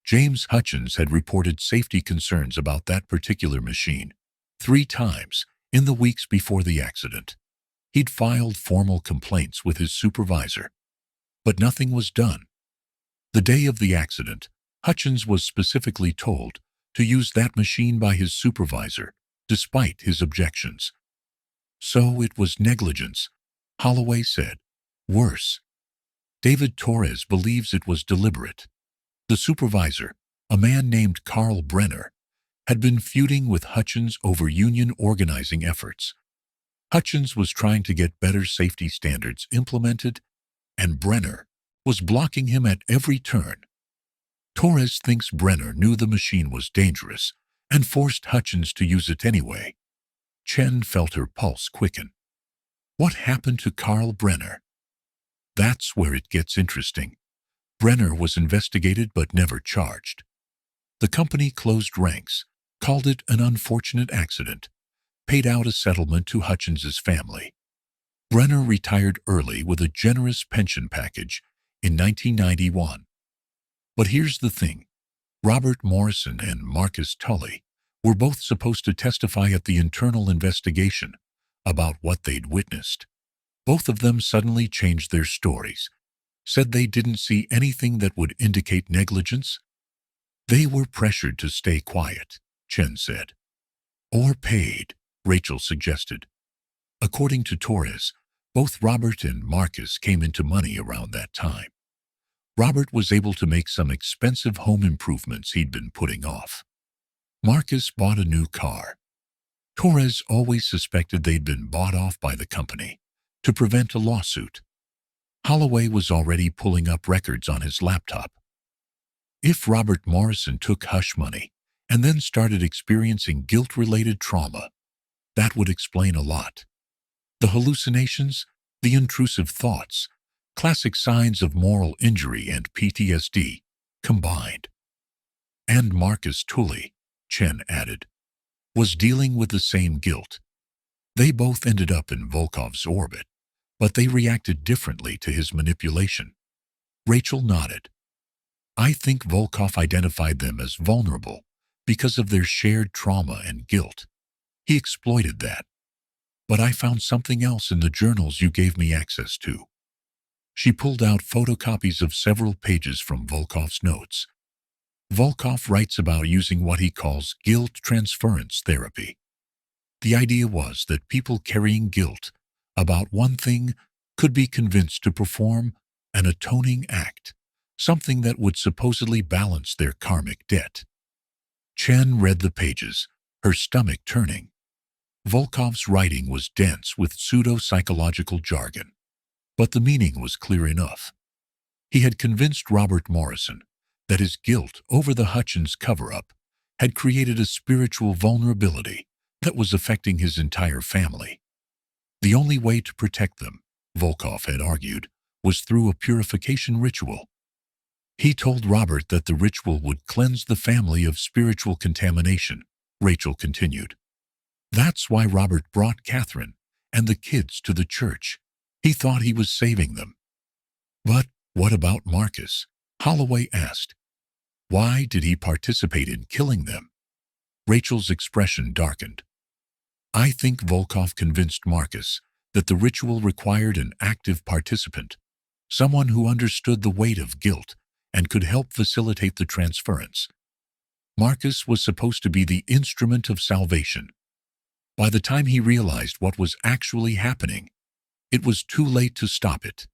James Hutchins had reported safety concerns about that particular machine 3 times in the weeks before the accident. He'd filed formal complaints with his supervisor, but nothing was done. The day of the accident, Hutchins was specifically told to use that machine by his supervisor, despite his objections. So it was negligence, Holloway said. Worse, David Torres believes it was deliberate. The supervisor, a man named Carl Brenner, had been feuding with Hutchins over union organizing efforts. Hutchins was trying to get better safety standards implemented, and Brenner was blocking him at every turn. Torres thinks Brenner knew the machine was dangerous and forced Hutchins to use it anyway. Chen felt her pulse quicken. What happened to Carl Brenner? That's where it gets interesting. Brenner was investigated but never charged. The company closed ranks, called it an unfortunate accident, paid out a settlement to Hutchins's family. Brenner retired early with a generous pension package in 1991. But here's the thing. Robert Morrison and Marcus Tully were both supposed to testify at the internal investigation about what they'd witnessed. Both of them suddenly changed their stories, said they didn't see anything that would indicate negligence. They were pressured to stay quiet, Chen said. Or paid, Rachel suggested. According to Torres, both Robert and Marcus came into money around that time. Robert was able to make some expensive home improvements he'd been putting off. Marcus bought a new car. Torres always suspected they'd been bought off by the company to prevent a lawsuit. Holloway was already pulling up records on his laptop. If Robert Morrison took hush money and then started experiencing guilt-related trauma, that would explain a lot. The hallucinations, the intrusive thoughts, classic signs of moral injury and PTSD combined. And Marcus Tully, Chen added, was dealing with the same guilt. They both ended up in Volkov's orbit, but they reacted differently to his manipulation. Rachel nodded. I think Volkov identified them as vulnerable because of their shared trauma and guilt. He exploited that. But I found something else in the journals you gave me access to. She pulled out photocopies of several pages from Volkov's notes. Volkov writes about using what he calls guilt transference therapy. The idea was that people carrying guilt about one thing could be convinced to perform an atoning act, something that would supposedly balance their karmic debt. Chen read the pages, her stomach turning. Volkov's writing was dense with pseudo-psychological jargon, but the meaning was clear enough. He had convinced Robert Morrison that his guilt over the Hutchins cover-up had created a spiritual vulnerability that was affecting his entire family. The only way to protect them, Volkov had argued, was through a purification ritual. He told Robert that the ritual would cleanse the family of spiritual contamination, Rachel continued. That's why Robert brought Catherine and the kids to the church. He thought he was saving them. But what about Marcus? Holloway asked. Why did he participate in killing them? Rachel's expression darkened. I think Volkov convinced Marcus that the ritual required an active participant, someone who understood the weight of guilt and could help facilitate the transference. Marcus was supposed to be the instrument of salvation. By the time he realized what was actually happening, it was too late to stop it.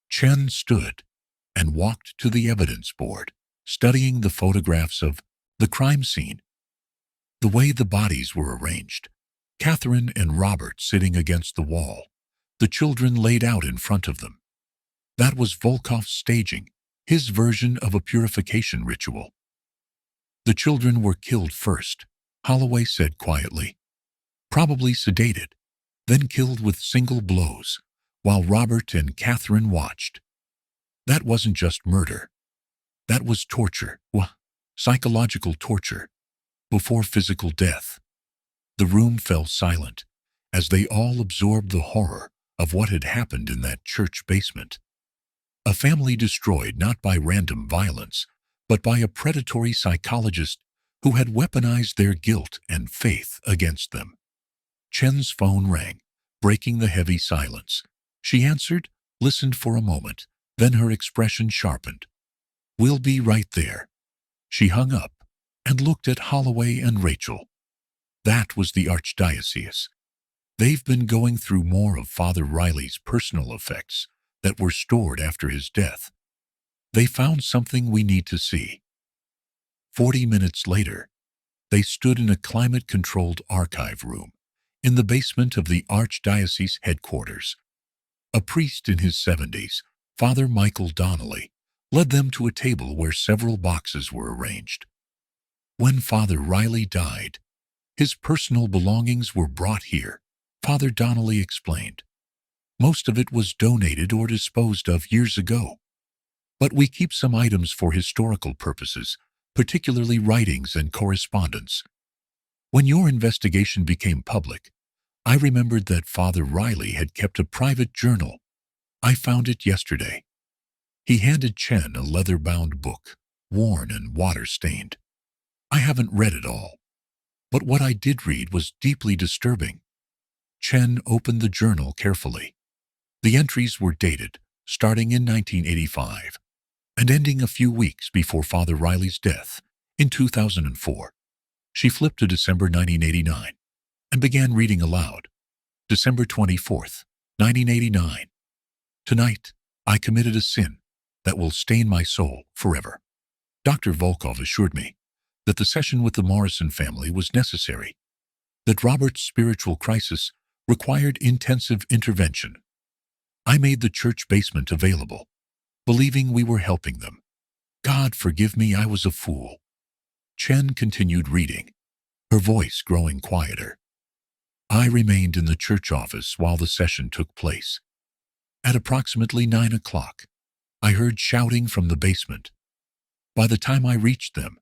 Chen stood and walked to the evidence board, studying the photographs of the crime scene. The way the bodies were arranged, Catherine and Robert sitting against the wall, the children laid out in front of them. That was Volkov's staging, his version of a purification ritual. The children were killed first, Holloway said quietly. Probably sedated, then killed with single blows, while Robert and Catherine watched. That wasn't just murder. That was torture, psychological torture, before physical death. The room fell silent as they all absorbed the horror of what had happened in that church basement. A family destroyed not by random violence, but by a predatory psychologist who had weaponized their guilt and faith against them. Chen's phone rang, breaking the heavy silence. She answered, listened for a moment, then her expression sharpened. "We'll be right there." She hung up and looked at Holloway and Rachel. That was the archdiocese. They've been going through more of Father Riley's personal effects that were stored after his death. They found something we need to see. 40 minutes later, they stood in a climate-controlled archive room in the basement of the archdiocese headquarters. A priest in his 70s, Father Michael Donnelly, led them to a table where several boxes were arranged. When Father Riley died, his personal belongings were brought here, Father Donnelly explained. Most of it was donated or disposed of years ago. But we keep some items for historical purposes, particularly writings and correspondence. When your investigation became public, I remembered that Father Riley had kept a private journal. I found it yesterday. He handed Chen a leather-bound book, worn and water-stained. I haven't read it all, but what I did read was deeply disturbing. Chen opened the journal carefully. The entries were dated, starting in 1985, and ending a few weeks before Father Riley's death, in 2004. She flipped to December 1989 and began reading aloud. December 24th, 1989. Tonight, I committed a sin that will stain my soul forever. Dr. Volkov assured me that the session with the Morrison family was necessary, that Robert's spiritual crisis required intensive intervention. I made the church basement available, believing we were helping them. God forgive me, I was a fool. Chen continued reading, her voice growing quieter. I remained in the church office while the session took place. At approximately 9 o'clock, I heard shouting from the basement. By the time I reached them,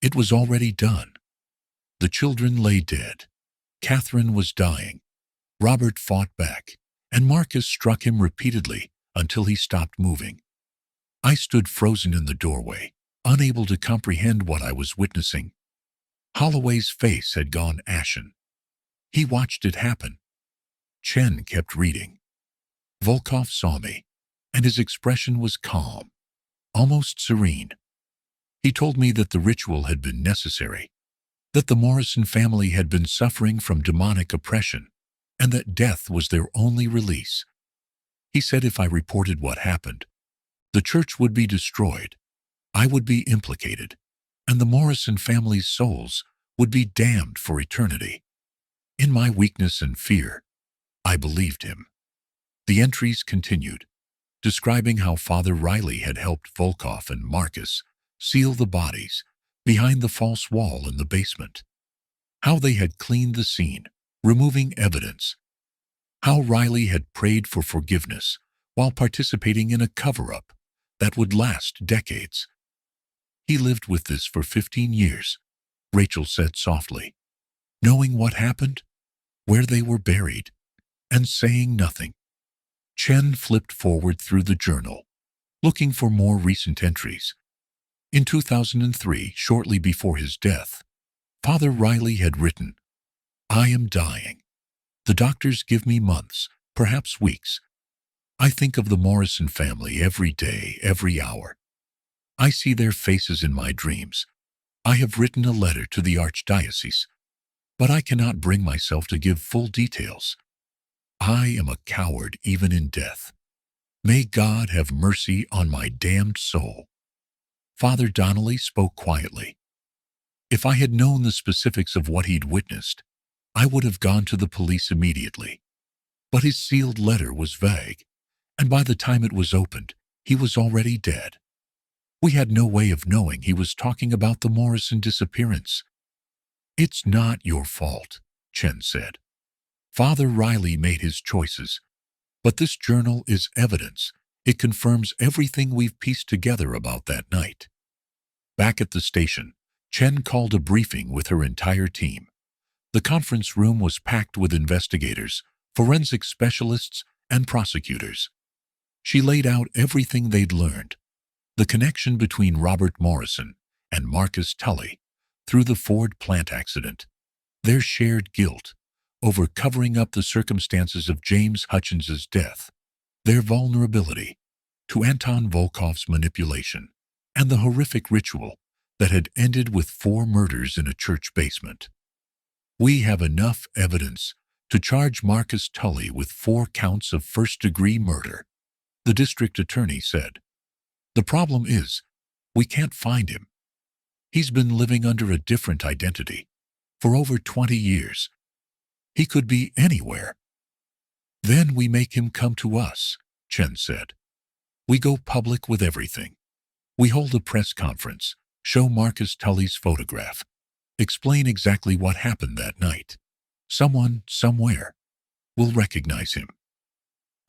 it was already done. The children lay dead. Catherine was dying. Robert fought back, and Marcus struck him repeatedly until he stopped moving. I stood frozen in the doorway, unable to comprehend what I was witnessing. Holloway's face had gone ashen. He watched it happen. Chen kept reading. Volkov saw me, and his expression was calm, almost serene. He told me that the ritual had been necessary, that the Morrison family had been suffering from demonic oppression, and that death was their only release. He said if I reported what happened, the church would be destroyed, I would be implicated, and the Morrison family's souls would be damned for eternity. In my weakness and fear, I believed him. The entries continued, describing how Father Riley had helped Volkov and Marcus seal the bodies behind the false wall in the basement, how they had cleaned the scene, removing evidence, how Riley had prayed for forgiveness while participating in a cover-up that would last decades. He lived with this for 15 years, Rachel said softly, knowing what happened, where they were buried, and saying nothing. Chen flipped forward through the journal, looking for more recent entries. In 2003, shortly before his death, Father Riley had written, "I am dying. The doctors give me months, perhaps weeks. I think of the Morrison family every day, every hour. I see their faces in my dreams. I have written a letter to the archdiocese, but I cannot bring myself to give full details. I am a coward even in death. May God have mercy on my damned soul." Father Donnelly spoke quietly. If I had known the specifics of what he'd witnessed, I would have gone to the police immediately. But his sealed letter was vague, and by the time it was opened, he was already dead. We had no way of knowing he was talking about the Morrison disappearance. "It's not your fault," Chen said. "Father Riley made his choices, but this journal is evidence. It confirms everything we've pieced together about that night." Back at the station, Chen called a briefing with her entire team. The conference room was packed with investigators, forensic specialists, and prosecutors. She laid out everything they'd learned, the connection between Robert Morrison and Marcus Tully through the Ford plant accident, their shared guilt over covering up the circumstances of James Hutchins's death, their vulnerability to Anton Volkov's manipulation, and the horrific ritual that had ended with 4 murders in a church basement. "We have enough evidence to charge Marcus Tully with 4 counts of first-degree murder," the district attorney said. "The problem is, we can't find him. He's been living under a different identity for over 20 years. He could be anywhere." "Then we make him come to us," Chen said. "We go public with everything. We hold a press conference, show Marcus Tully's photograph, explain exactly what happened that night. Someone, somewhere, will recognize him."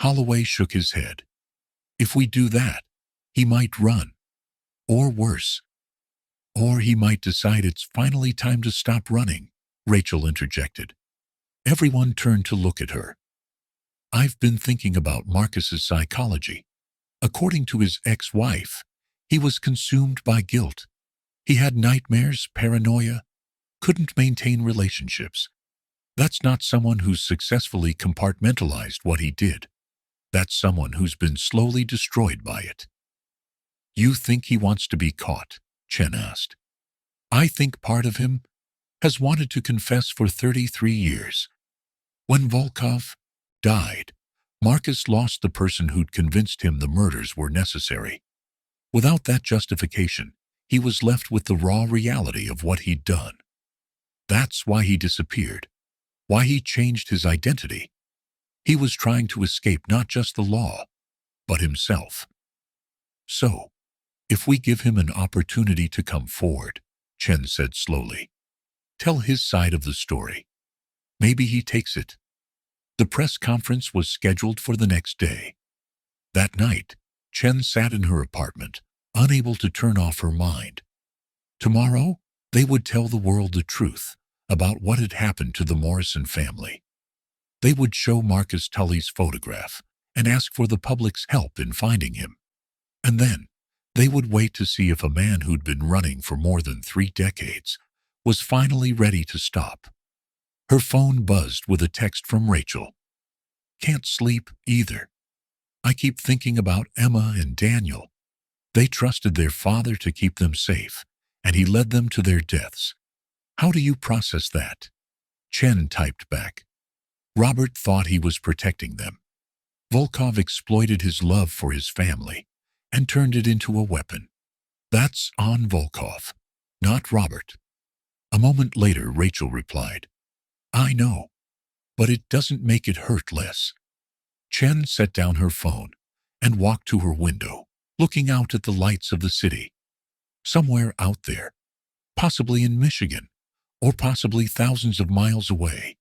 Holloway shook his head. "If we do that, he might run. Or worse. Or he might decide it's finally time to stop running," Rachel interjected. Everyone turned to look at her. "I've been thinking about Marcus's psychology. According to his ex-wife, he was consumed by guilt. He had nightmares, paranoia, couldn't maintain relationships. That's not someone who's successfully compartmentalized what he did. That's someone who's been slowly destroyed by it." "You think he wants to be caught?" Chen asked. "I think part of him has wanted to confess for 33 years. When Volkov died, Marcus lost the person who'd convinced him the murders were necessary. Without that justification, he was left with the raw reality of what he'd done. That's why he disappeared, why he changed his identity. He was trying to escape not just the law, but himself. So, if we give him an opportunity to come forward," Chen said slowly, "tell his side of the story, maybe he takes it." The press conference was scheduled for the next day. That night, Chen sat in her apartment, unable to turn off her mind. Tomorrow, they would tell the world the truth about what had happened to the Morrison family. They would show Marcus Tully's photograph and ask for the public's help in finding him. And then, they would wait to see if a man who'd been running for more than 3 decades was finally ready to stop. Her phone buzzed with a text from Rachel. "Can't sleep either. I keep thinking about Emma and Daniel. They trusted their father to keep them safe, and he led them to their deaths. How do you process that?" Chen typed back. "Robert thought he was protecting them. Volkov exploited his love for his family and turned it into a weapon. That's on Volkov, not Robert." A moment later, Rachel replied, "I know, but it doesn't make it hurt less." Chen set down her phone and walked to her window, looking out at the lights of the city. Somewhere out there, possibly in Michigan, or possibly thousands of miles away,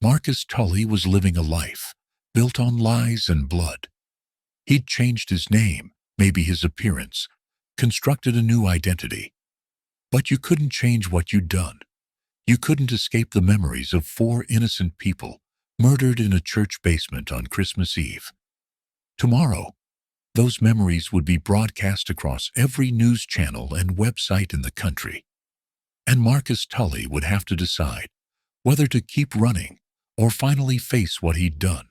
Marcus Tully was living a life built on lies and blood. He'd changed his name, maybe his appearance, constructed a new identity. But you couldn't change what you'd done. You couldn't escape the memories of 4 innocent people murdered in a church basement on Christmas Eve. Tomorrow, those memories would be broadcast across every news channel and website in the country. And Marcus Tully would have to decide whether to keep running or finally face what he'd done.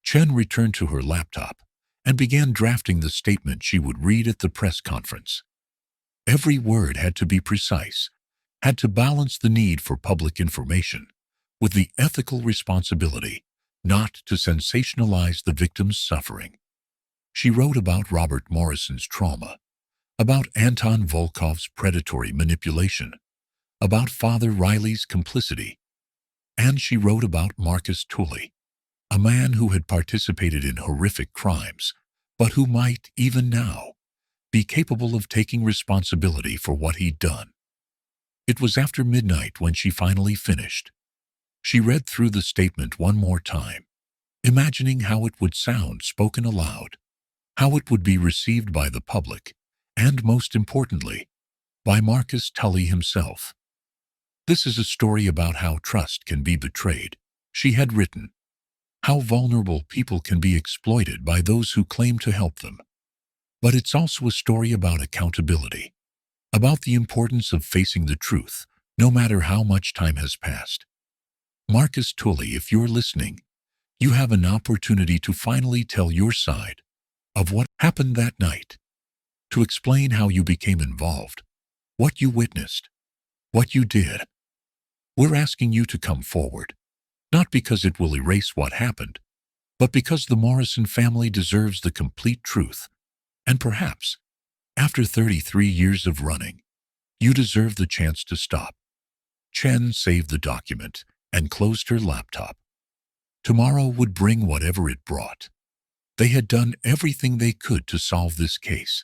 Chen returned to her laptop and began drafting the statement she would read at the press conference. Every word had to be precise, had to balance the need for public information with the ethical responsibility not to sensationalize the victim's suffering. She wrote about Robert Morrison's trauma, about Anton Volkov's predatory manipulation, about Father Riley's complicity, and she wrote about Marcus Tully, a man who had participated in horrific crimes, but who might, even now, be capable of taking responsibility for what he'd done. It was after midnight when she finally finished. She read through the statement one more time, imagining how it would sound spoken aloud, how it would be received by the public, and most importantly, by Marcus Tully himself. This is a story about how trust can be betrayed, she had written, how vulnerable people can be exploited by those who claim to help them. But it's also a story about accountability, about the importance of facing the truth, no matter how much time has passed. Marcus Tully, if you're listening, you have an opportunity to finally tell your side of what happened that night, to explain how you became involved, what you witnessed, what you did. We're asking you to come forward, not because it will erase what happened, but because the Morrison family deserves the complete truth. And perhaps, after 33 years of running, you deserve the chance to stop. Chen saved the document and closed her laptop. Tomorrow would bring whatever it brought. They had done everything they could to solve this case,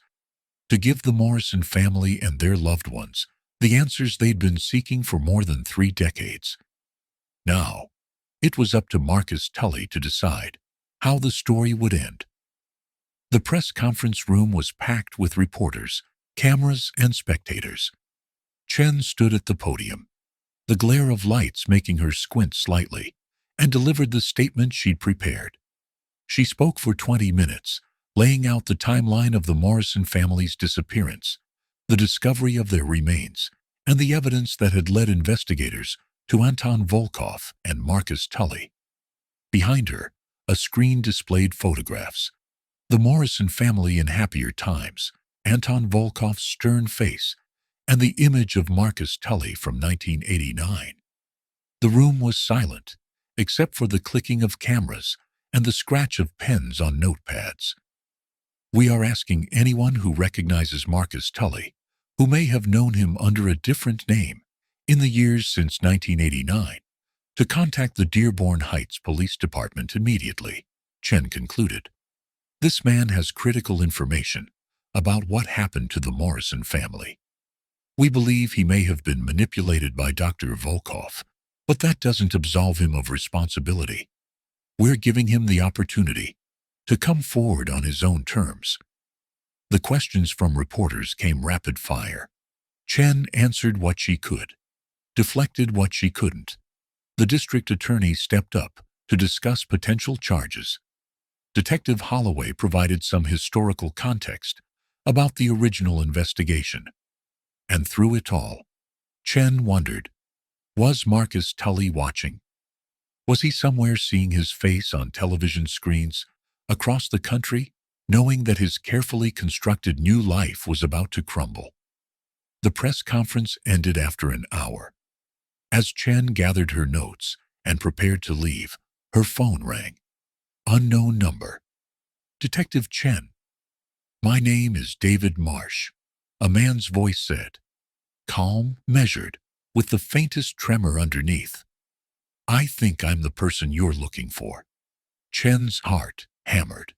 to give the Morrison family and their loved ones the answers they'd been seeking for more than 3 decades. Now, it was up to Marcus Tully to decide how the story would end. The press conference room was packed with reporters, cameras, and spectators. Chen stood at the podium, the glare of lights making her squint slightly, and delivered the statement she'd prepared. She spoke for 20 minutes, laying out the timeline of the Morrison family's disappearance, the discovery of their remains, and the evidence that had led investigators to Anton Volkov and Marcus Tully. Behind her, a screen displayed photographs. The Morrison family in happier times, Anton Volkov's stern face, and the image of Marcus Tully from 1989. The room was silent, except for the clicking of cameras and the scratch of pens on notepads. We are asking anyone who recognizes Marcus Tully, who may have known him under a different name in the years since 1989, to contact the Dearborn Heights Police Department immediately, Chen concluded. This man has critical information about what happened to the Morrison family. We believe he may have been manipulated by Dr. Volkov, but that doesn't absolve him of responsibility. We're giving him the opportunity to come forward on his own terms. The questions from reporters came rapid fire. Chen answered what she could, deflected what she couldn't. The district attorney stepped up to discuss potential charges. Detective Holloway provided some historical context about the original investigation. And through it all, Chen wondered, was Marcus Tully watching? Was he somewhere seeing his face on television screens across the country, knowing that his carefully constructed new life was about to crumble? The press conference ended after an hour. As Chen gathered her notes and prepared to leave, her phone rang. Unknown number. Detective Chen. My name is David Marsh, a man's voice said, calm, measured, with the faintest tremor underneath. I think I'm the person you're looking for. Chen's heart hammered.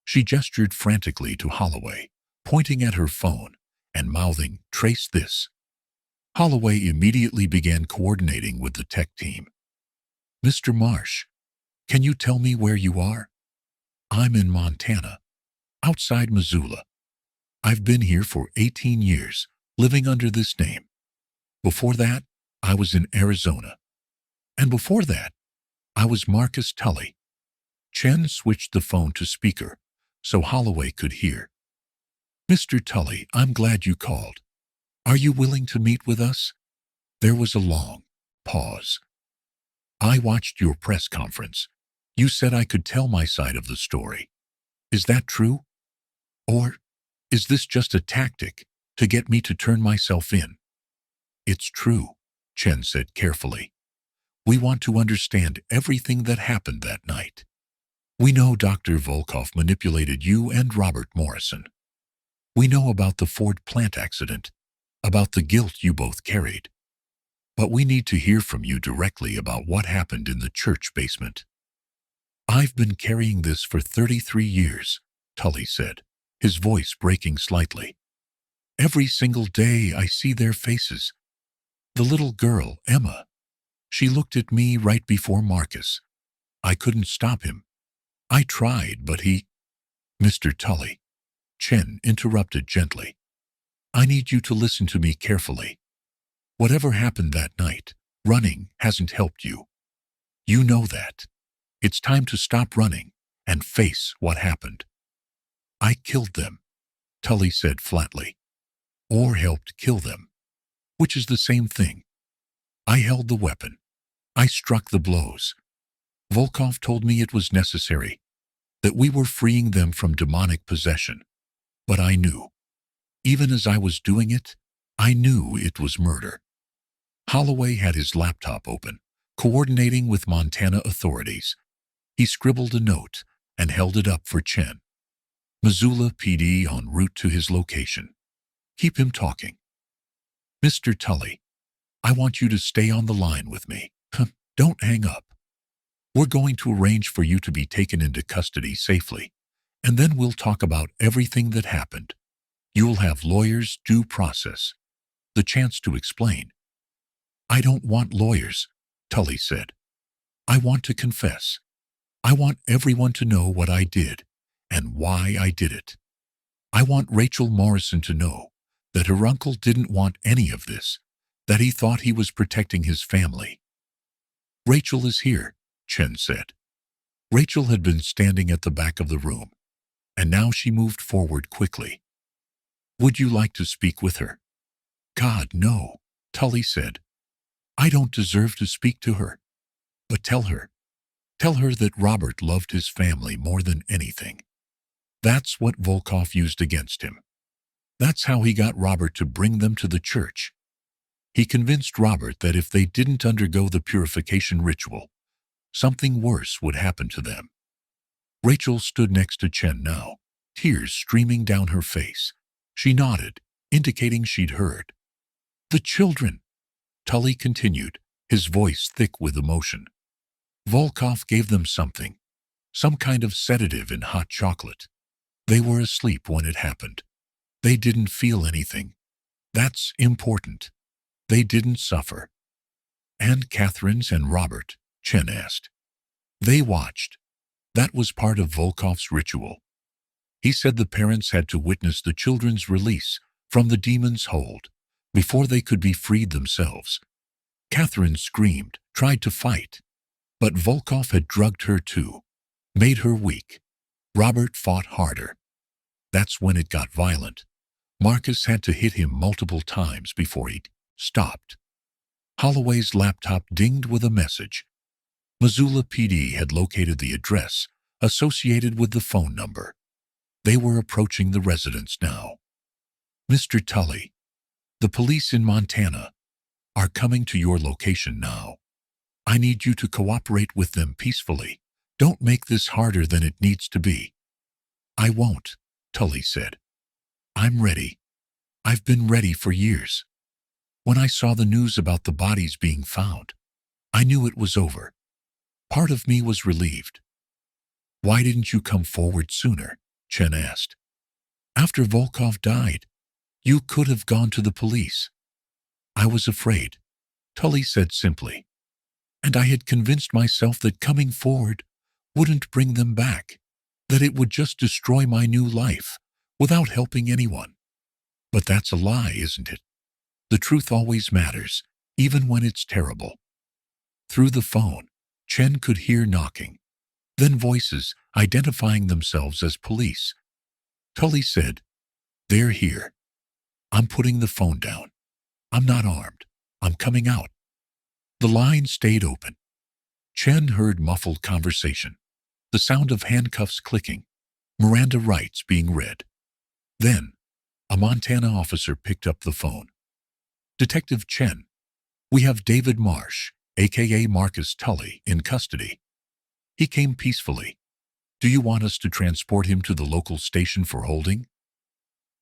She gestured frantically to Holloway, pointing at her phone and mouthing, "Trace this." Holloway immediately began coordinating with the tech team. Mr. Marsh, can you tell me where you are? I'm in Montana, outside Missoula. I've been here for 18 years, living under this name. Before that, I was in Arizona. And before that, I was Marcus Tully. Chen switched the phone to speaker so Holloway could hear. Mr. Tully, I'm glad you called. Are you willing to meet with us? There was a long pause. I watched your press conference. You said I could tell my side of the story. Is that true? Or is this just a tactic to get me to turn myself in? It's true, Chen said carefully. We want to understand everything that happened that night. We know Dr. Volkov manipulated you and Robert Morrison. We know about the Ford plant accident, about the guilt you both carried. But we need to hear from you directly about what happened in the church basement. I've been carrying this for 33 years, Tully said, his voice breaking slightly. Every single day I see their faces. The little girl, Emma. She looked at me right before Marcus. I couldn't stop him. I tried, but he— Mr. Tully, Chen interrupted gently. I need you to listen to me carefully. Whatever happened that night, running hasn't helped you. You know that. It's time to stop running and face what happened. I killed them, Tully said flatly. Or helped kill them, which is the same thing. I held the weapon. I struck the blows. Volkov told me it was necessary, that we were freeing them from demonic possession. But I knew. Even as I was doing it, I knew it was murder. Holloway had his laptop open, coordinating with Montana authorities. He scribbled a note and held it up for Chen. Missoula PD en route to his location. Keep him talking. Mr. Tully, I want you to stay on the line with me. Don't hang up. We're going to arrange for you to be taken into custody safely, and then we'll talk about everything that happened. You'll have lawyers, due process, the chance to explain. I don't want lawyers, Tully said. I want to confess. I want everyone to know what I did and why I did it. I want Rachel Morrison to know that her uncle didn't want any of this, that he thought he was protecting his family. Rachel is here, Chen said. Rachel had been standing at the back of the room, and now she moved forward quickly. Would you like to speak with her? God, no, Tully said. I don't deserve to speak to her. But tell her that Robert loved his family more than anything. That's what Volkov used against him. That's how he got Robert to bring them to the church. He convinced Robert that if they didn't undergo the purification ritual, something worse would happen to them. Rachel stood next to Chen now, tears streaming down her face. She nodded, indicating she'd heard. The children, Tully continued, his voice thick with emotion. Volkov gave them something, some kind of sedative in hot chocolate. They were asleep when it happened. They didn't feel anything. That's important. They didn't suffer. And Catherine's and Robert, Chen asked. They watched. That was part of Volkov's ritual. He said the parents had to witness the children's release from the demon's hold before they could be freed themselves. Catherine screamed, tried to fight, but Volkov had drugged her too, made her weak. Robert fought harder. That's when it got violent. Marcus had to hit him multiple times before he'd stopped. Holloway's laptop dinged with a message. Missoula PD had located the address associated with the phone number. They were approaching the residence now. Mr. Tully, the police in Montana are coming to your location now. I need you to cooperate with them peacefully. Don't make this harder than it needs to be. I won't, Tully said. I'm ready. I've been ready for years. When I saw the news about the bodies being found, I knew it was over. Part of me was relieved. Why didn't you come forward sooner? Chen asked. After Volkov died, you could have gone to the police. I was afraid, Tully said simply. And I had convinced myself that coming forward wouldn't bring them back, that it would just destroy my new life without helping anyone. But that's a lie, isn't it? The truth always matters, even when it's terrible. Through the phone, Chen could hear knocking, then voices identifying themselves as police. Tully said, They're here. I'm putting the phone down. I'm not armed. I'm coming out. The line stayed open. Chen heard muffled conversation, the sound of handcuffs clicking. Miranda rights being read. Then, a Montana officer picked up the phone. Detective Chen, we have David Marsh, aka Marcus Tully, in custody. He came peacefully. Do you want us to transport him to the local station for holding?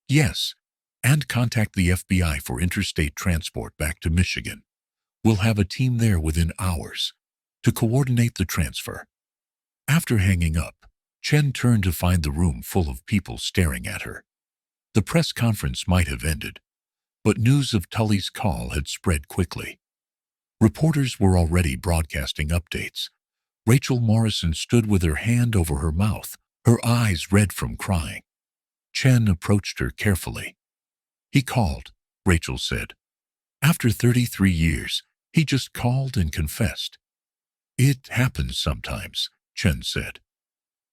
Yes, and contact the FBI for interstate transport back to Michigan. We'll have a team there within hours to coordinate the transfer. After hanging up, Chen turned to find the room full of people staring at her. The press conference might have ended, but news of Tully's call had spread quickly. Reporters were already broadcasting updates. Rachel Morrison stood with her hand over her mouth, her eyes red from crying. Chen approached her carefully. He called, Rachel said. After 33 years, he just called and confessed. It happens sometimes, Chen said.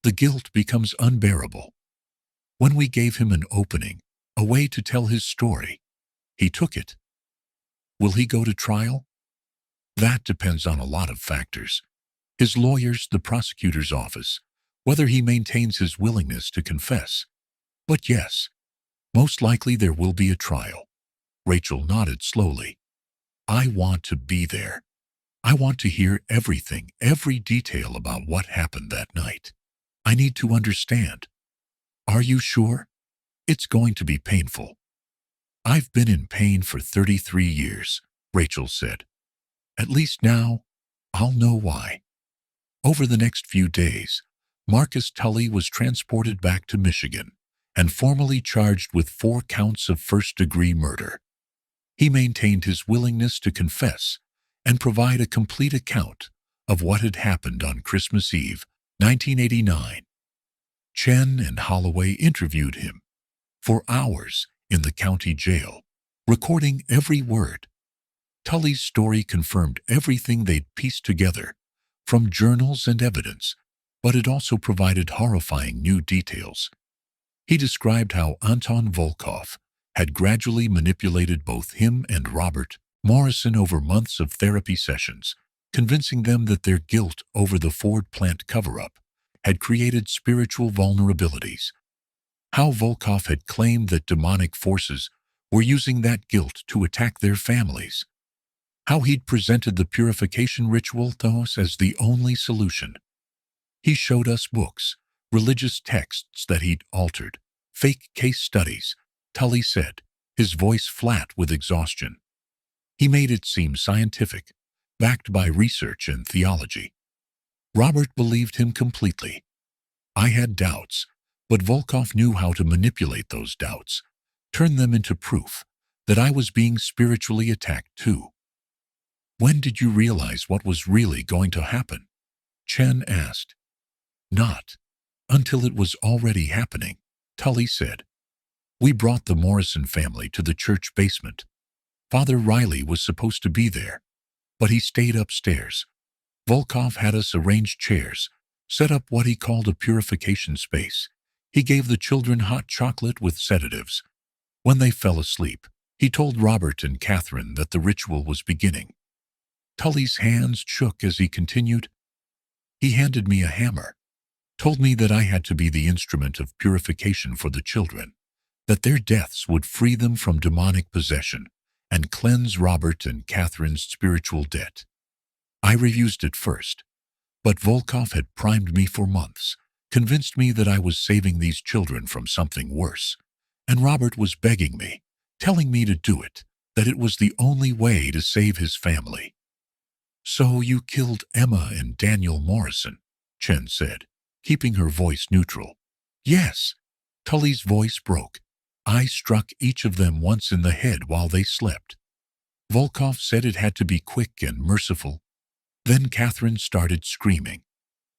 The guilt becomes unbearable. When we gave him an opening, a way to tell his story, he took it. Will he go to trial? That depends on a lot of factors. His lawyers, the prosecutor's office, whether he maintains his willingness to confess. But yes, most likely there will be a trial. Rachel nodded slowly. I want to be there. I want to hear everything, every detail about what happened that night. I need to understand. Are you sure? It's going to be painful. I've been in pain for 33 years, Rachel said. At least now, I'll know why. Over the next few days, Marcus Tully was transported back to Michigan and formally charged with 4 counts of first-degree murder. He maintained his willingness to confess and provide a complete account of what had happened on Christmas Eve, 1989. Chen and Holloway interviewed him for hours in the county jail, recording every word. Tully's story confirmed everything they'd pieced together from journals and evidence, but it also provided horrifying new details. He described how Anton Volkov had gradually manipulated both him and Robert Morrison over months of therapy sessions, convincing them that their guilt over the Ford plant cover-up had created spiritual vulnerabilities. How Volkov had claimed that demonic forces were using that guilt to attack their families. How he'd presented the purification ritual to us as the only solution. He showed us books, religious texts that he'd altered, fake case studies, Tully said, his voice flat with exhaustion. He made it seem scientific, backed by research and theology. Robert believed him completely. I had doubts, but Volkov knew how to manipulate those doubts, turn them into proof that I was being spiritually attacked too. When did you realize what was really going to happen? Chen asked. Not until it was already happening, Tully said. We brought the Morrison family to the church basement. Father Riley was supposed to be there, but he stayed upstairs. Volkov had us arrange chairs, set up what he called a purification space. He gave the children hot chocolate with sedatives. When they fell asleep, he told Robert and Catherine that the ritual was beginning. Tully's hands shook as he continued. He handed me a hammer, told me that I had to be the instrument of purification for the children, that their deaths would free them from demonic possession and cleanse Robert and Catherine's spiritual debt. I refused at first, but Volkov had primed me for months, convinced me that I was saving these children from something worse, and Robert was begging me, telling me to do it, that it was the only way to save his family. So you killed Emma and Daniel Morrison, Chen said, keeping her voice neutral. Yes, Tully's voice broke. I struck each of them once in the head while they slept. Volkov said it had to be quick and merciful. Then Catherine started screaming,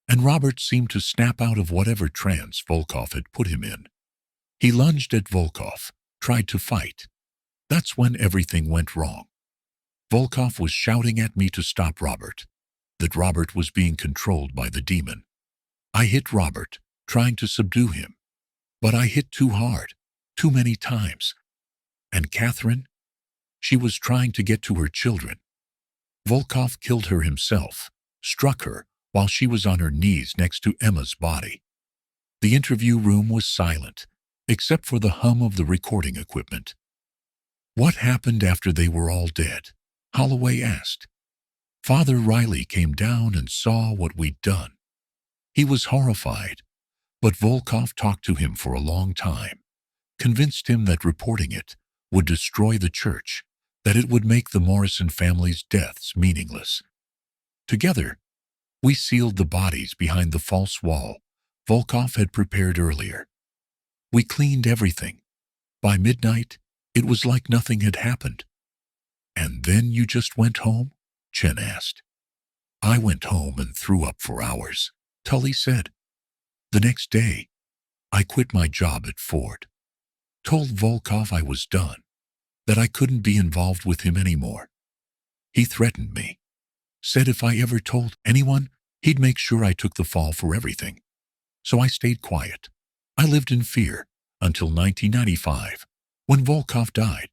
and Robert seemed to snap out of whatever trance Volkov had put him in. He lunged at Volkov, tried to fight. That's when everything went wrong. Volkov was shouting at me to stop Robert, that Robert was being controlled by the demon. I hit Robert, trying to subdue him, but I hit too hard, too many times. And Catherine? She was trying to get to her children. Volkov killed her himself, struck her while she was on her knees next to Emma's body. The interview room was silent, except for the hum of the recording equipment. "What happened after they were all dead?" Holloway asked. "Father Riley came down and saw what we'd done. He was horrified, but Volkov talked to him for a long time, convinced him that reporting it would destroy the church, that it would make the Morrison family's deaths meaningless. Together, we sealed the bodies behind the false wall Volkov had prepared earlier. We cleaned everything. By midnight, it was like nothing had happened." "And then you just went home?" Chen asked. "I went home and threw up for hours," Tully said. "The next day, I quit my job at Ford. Told Volkov I was done, that I couldn't be involved with him anymore. He threatened me. Said if I ever told anyone, he'd make sure I took the fall for everything. So I stayed quiet. I lived in fear until 1995, when Volkov died.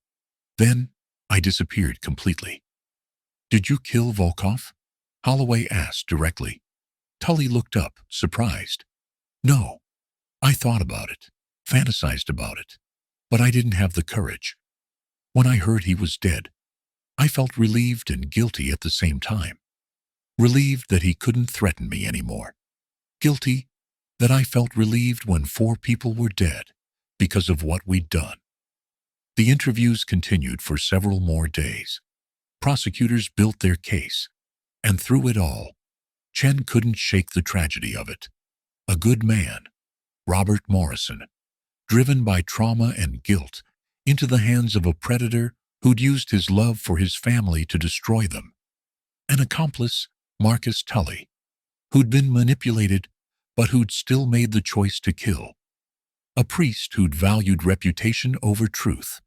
Then I disappeared completely." "Did you kill Volkov?" Holloway asked directly. Tully looked up, surprised. "No. I thought about it, fantasized about it, but I didn't have the courage. When I heard he was dead, I felt relieved and guilty at the same time. Relieved that he couldn't threaten me anymore. Guilty that I felt relieved when 4 people were dead because of what we'd done." The interviews continued for several more days. Prosecutors built their case, and through it all, Chen couldn't shake the tragedy of it. A good man, Robert Morrison, driven by trauma and guilt into the hands of a predator who'd used his love for his family to destroy them. An accomplice, Marcus Tully, who'd been manipulated but who'd still made the choice to kill. A priest who'd valued reputation over truth.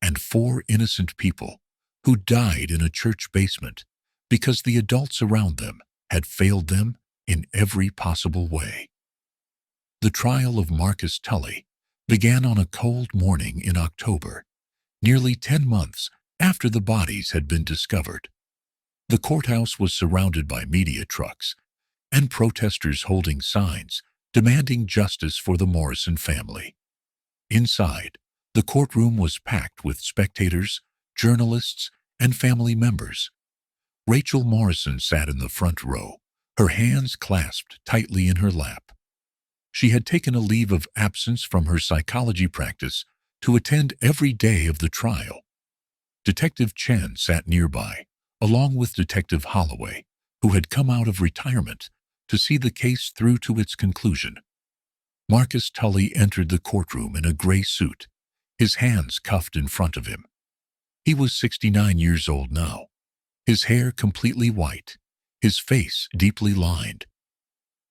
And 4 innocent people who died in a church basement because the adults around them had failed them in every possible way. The trial of Marcus Tully began on a cold morning in October, nearly 10 months after the bodies had been discovered. The courthouse was surrounded by media trucks and protesters holding signs demanding justice for the Morrison family. Inside, the courtroom was packed with spectators, journalists, and family members. Rachel Morrison sat in the front row, her hands clasped tightly in her lap. She had taken a leave of absence from her psychology practice to attend every day of the trial. Detective Chen sat nearby, along with Detective Holloway, who had come out of retirement to see the case through to its conclusion. Marcus Tully entered the courtroom in a gray suit, his hands cuffed in front of him. He was 69 years old now, his hair completely white, his face deeply lined.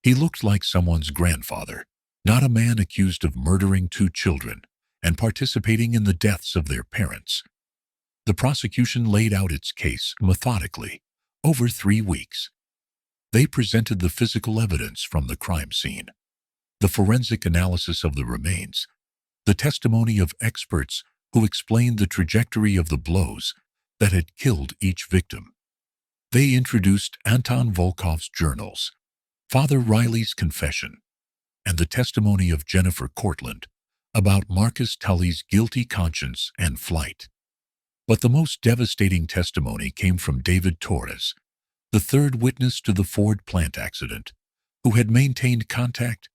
He looked like someone's grandfather, not a man accused of murdering 2 children and participating in the deaths of their parents. The prosecution laid out its case methodically, over 3 weeks. They presented the physical evidence from the crime scene, the forensic analysis of the remains, the testimony of experts who explained the trajectory of the blows that had killed each victim. They introduced Anton Volkov's journals, Father Riley's confession, and the testimony of Jennifer Cortland about Marcus Tully's guilty conscience and flight. But the most devastating testimony came from David Torres, the 3rd witness to the Ford plant accident, who had maintained contact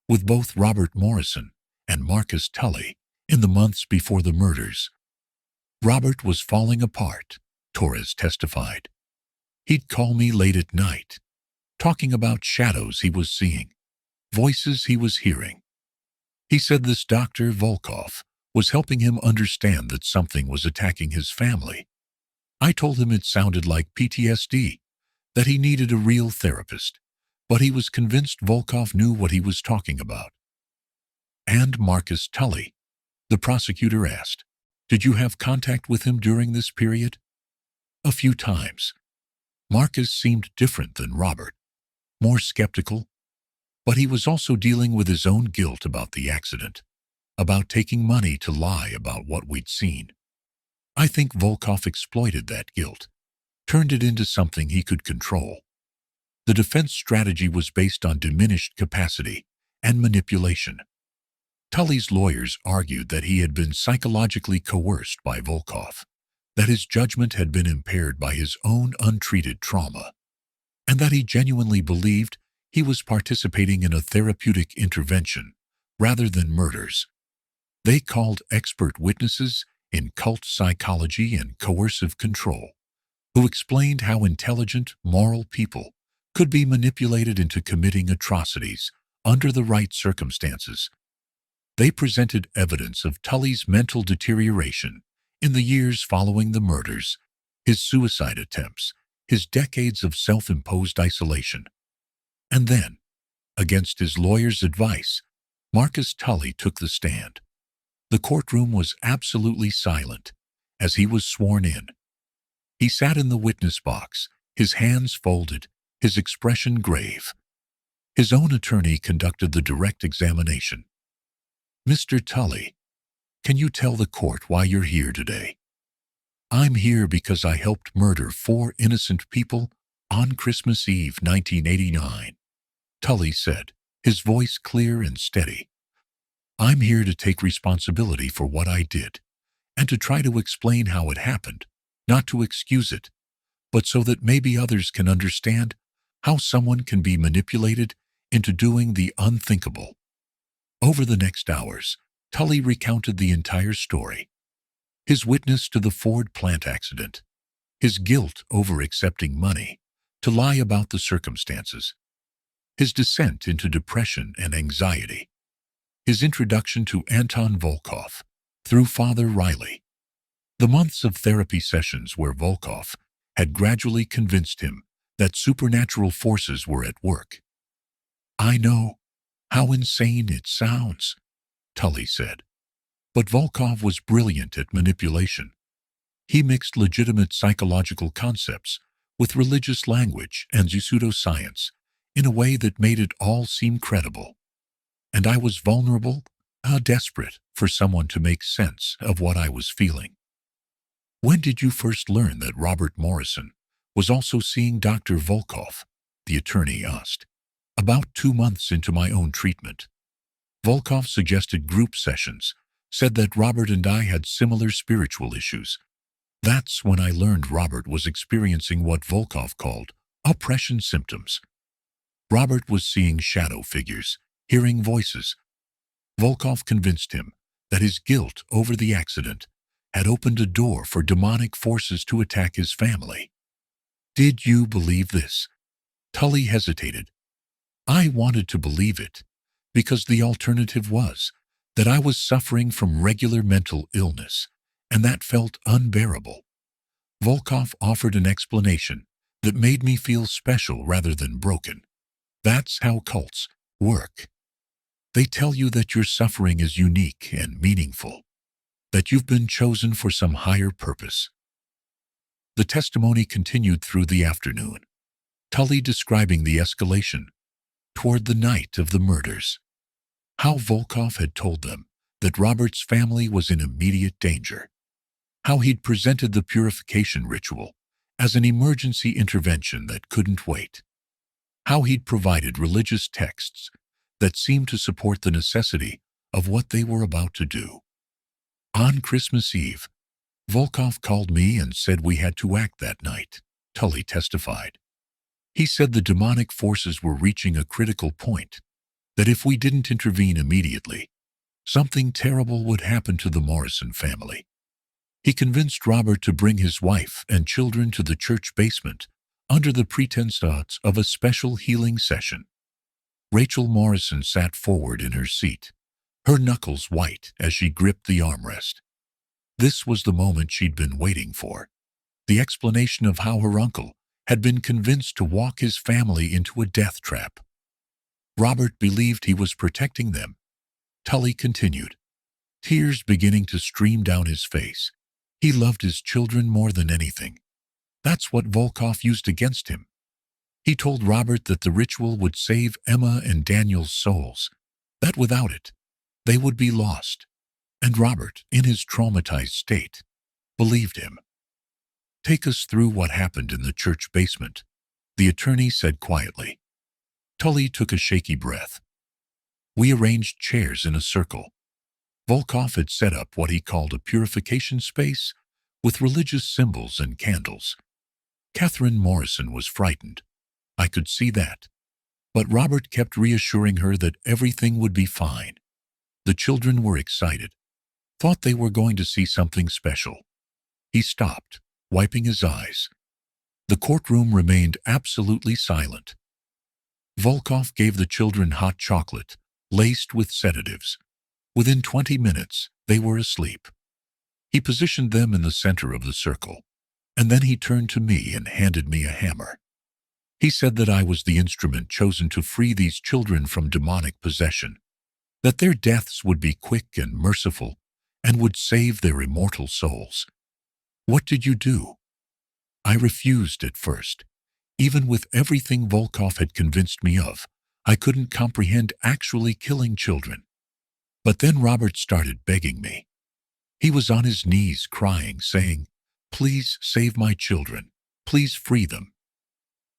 with both Robert Morrison and Marcus Tully in the months before the murders. "Robert was falling apart," Torres testified. "He'd call me late at night, talking about shadows he was seeing, voices he was hearing. He said this Dr. Volkov was helping him understand that something was attacking his family. I told him it sounded like PTSD, that he needed a real therapist, but he was convinced Volkov knew what he was talking about." "And Marcus Tully?" the prosecutor asked. "Did you have contact with him during this period?" "A few times. Marcus seemed different than Robert, more skeptical, but he was also dealing with his own guilt about the accident, about taking money to lie about what we'd seen. I think Volkov exploited that guilt, turned it into something he could control. The defense strategy was based on diminished capacity and manipulation. Tully's lawyers argued that he had been psychologically coerced by Volkov, that his judgment had been impaired by his own untreated trauma, and that he genuinely believed he was participating in a therapeutic intervention rather than murders. They called expert witnesses in cult psychology and coercive control, who explained how intelligent, moral people could be manipulated into committing atrocities under the right circumstances. They presented evidence of Tully's mental deterioration in the years following the murders, his suicide attempts, his decades of self-imposed isolation. And then, against his lawyer's advice, Marcus Tully took the stand. The courtroom was absolutely silent as he was sworn in. He sat in the witness box, his hands folded, his expression grave. His own attorney conducted the direct examination. "Mr. Tully, can you tell the court why you're here today?" "I'm here because I helped murder 4 innocent people on Christmas Eve 1989, Tully said, his voice clear and steady. "I'm here to take responsibility for what I did, and to try to explain how it happened, not to excuse it, but so that maybe others can understand how someone can be manipulated into doing the unthinkable." Over the next hours, Tully recounted the entire story. His witness to the Ford plant accident, his guilt over accepting money to lie about the circumstances, his descent into depression and anxiety, his introduction to Anton Volkov through Father Riley, the months of therapy sessions where Volkov had gradually convinced him that supernatural forces were at work. "I know how insane it sounds," Tully said, but Volkov was brilliant at manipulation. He mixed legitimate psychological concepts with religious language and pseudoscience in a way that made it all seem credible. And I was vulnerable, desperate for someone to make sense of what I was feeling. "When did you first learn that Robert Morrison was also seeing Dr. Volkov?" the attorney asked. "About 2 months into my own treatment. Volkov suggested group sessions, said that Robert and I had similar spiritual issues. That's when I learned Robert was experiencing what Volkov called oppression symptoms. Robert was seeing shadow figures, hearing voices. Volkov convinced him that his guilt over the accident had opened a door for demonic forces to attack his family." "Did you believe this?" Tully hesitated. "I wanted to believe it, because the alternative was that I was suffering from regular mental illness, and that felt unbearable." Volkov offered an explanation that made me feel special rather than broken. "That's how cults work. They tell you that your suffering is unique and meaningful, that you've been chosen for some higher purpose." The testimony continued through the afternoon, Tully describing the escalation toward the night of the murders. How Volkov had told them that Robert's family was in immediate danger. How he'd presented the purification ritual as an emergency intervention that couldn't wait. How he'd provided religious texts that seemed to support the necessity of what they were about to do. "On Christmas Eve, Volkov called me and said we had to act that night," Tully testified. "He said the demonic forces were reaching a critical point, that if we didn't intervene immediately, something terrible would happen to the Morrison family. He convinced Robert to bring his wife and children to the church basement under the pretense of a special healing session." Rachel Morrison sat forward in her seat, her knuckles white as she gripped the armrest. This was the moment she'd been waiting for, the explanation of how her uncle had been convinced to walk his family into a death trap. Robert believed he was protecting them, Tully continued, tears beginning to stream down his face. He loved his children more than anything. That's what Volkov used against him. He told Robert that the ritual would save Emma and Daniel's souls, that without it, they would be lost. And Robert, in his traumatized state, believed him. "Take us through what happened in the church basement," the attorney said quietly. Tully took a shaky breath. We arranged chairs in a circle. Volkov had set up what he called a purification space with religious symbols and candles. Catherine Morrison was frightened. I could see that. But Robert kept reassuring her that everything would be fine. The children were excited, thought they were going to see something special. He stopped, wiping his eyes. The courtroom remained absolutely silent. Volkov gave the children hot chocolate, laced with sedatives. Within 20 minutes, they were asleep. He positioned them in the center of the circle, and then he turned to me and handed me a hammer. He said that I was the instrument chosen to free these children from demonic possession, that their deaths would be quick and merciful and would save their immortal souls. What did you do? I refused at first. Even with everything Volkov had convinced me of, I couldn't comprehend actually killing children. But then Robert started begging me. He was on his knees crying, saying, "Please save my children. Please free them."